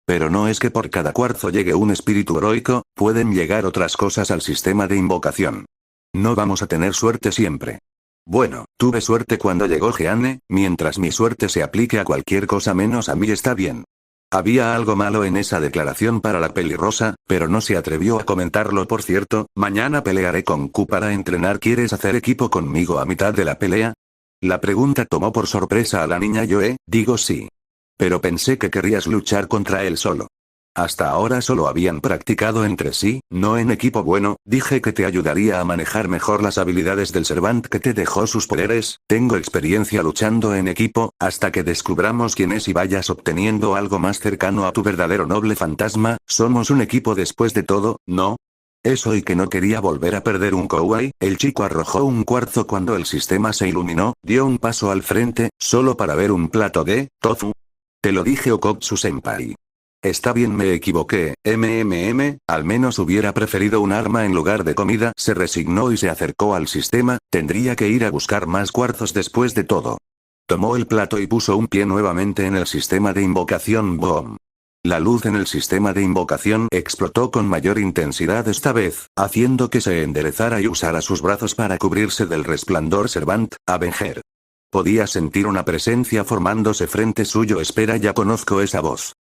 Speaker 1: Pero no es que por cada cuarzo llegue un espíritu heroico, pueden llegar otras cosas al sistema de invocación. No vamos a tener suerte siempre. Bueno, tuve suerte cuando llegó Jeanne, mientras mi suerte se aplique a cualquier cosa menos a mí está bien. Había algo malo en esa declaración para la pelirrosa, pero no se atrevió a comentarlo. Por cierto, mañana pelearé con Q para entrenar. ¿Quieres hacer equipo conmigo a mitad de la pelea? La pregunta tomó por sorpresa a la niña Yoe. Digo sí. Pero pensé que querrías luchar contra él solo. Hasta ahora solo habían practicado entre sí, no en equipo. Bueno, dije que te ayudaría a manejar mejor las habilidades del Servant que te dejó sus poderes. Tengo experiencia luchando en equipo, hasta que descubramos quién es y vayas obteniendo algo más cercano a tu verdadero noble fantasma. Somos un equipo después de todo, ¿no? Eso y que no quería volver a perder un Kouei. El chico arrojó un cuarzo cuando el sistema se iluminó, dio un paso al frente, solo para ver un plato de tofu. Te lo dije, Okotsu-senpai. Está bien, me equivoqué, al menos hubiera preferido un arma en lugar de comida. Se resignó y se acercó al sistema. Tendría que ir a buscar más cuarzos después de todo. Tomó el plato y puso un pie nuevamente en el sistema de invocación. ¡Boom! La luz en el sistema de invocación explotó con mayor intensidad esta vez, haciendo que se enderezara y usara sus brazos para cubrirse del resplandor. Servant, Avenger. Podía sentir una presencia formándose frente suyo. Espera, ya conozco esa voz.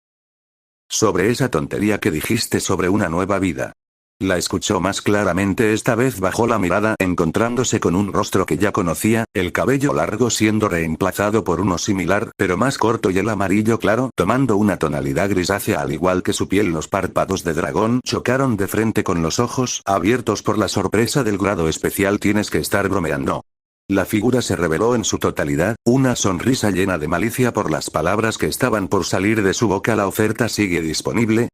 Speaker 1: Sobre esa tontería que dijiste sobre una nueva vida. La escuchó más claramente. Esta vez bajó la mirada, encontrándose con un rostro que ya conocía, el cabello largo siendo reemplazado por uno similar, pero más corto, y el amarillo claro, tomando una tonalidad grisácea al igual que su piel. Los párpados de dragón chocaron de frente con los ojos abiertos por la sorpresa del grado especial. Tienes que estar bromeando. La figura se reveló en su totalidad, una sonrisa llena de malicia por las palabras que estaban por salir de su boca. La oferta sigue disponible,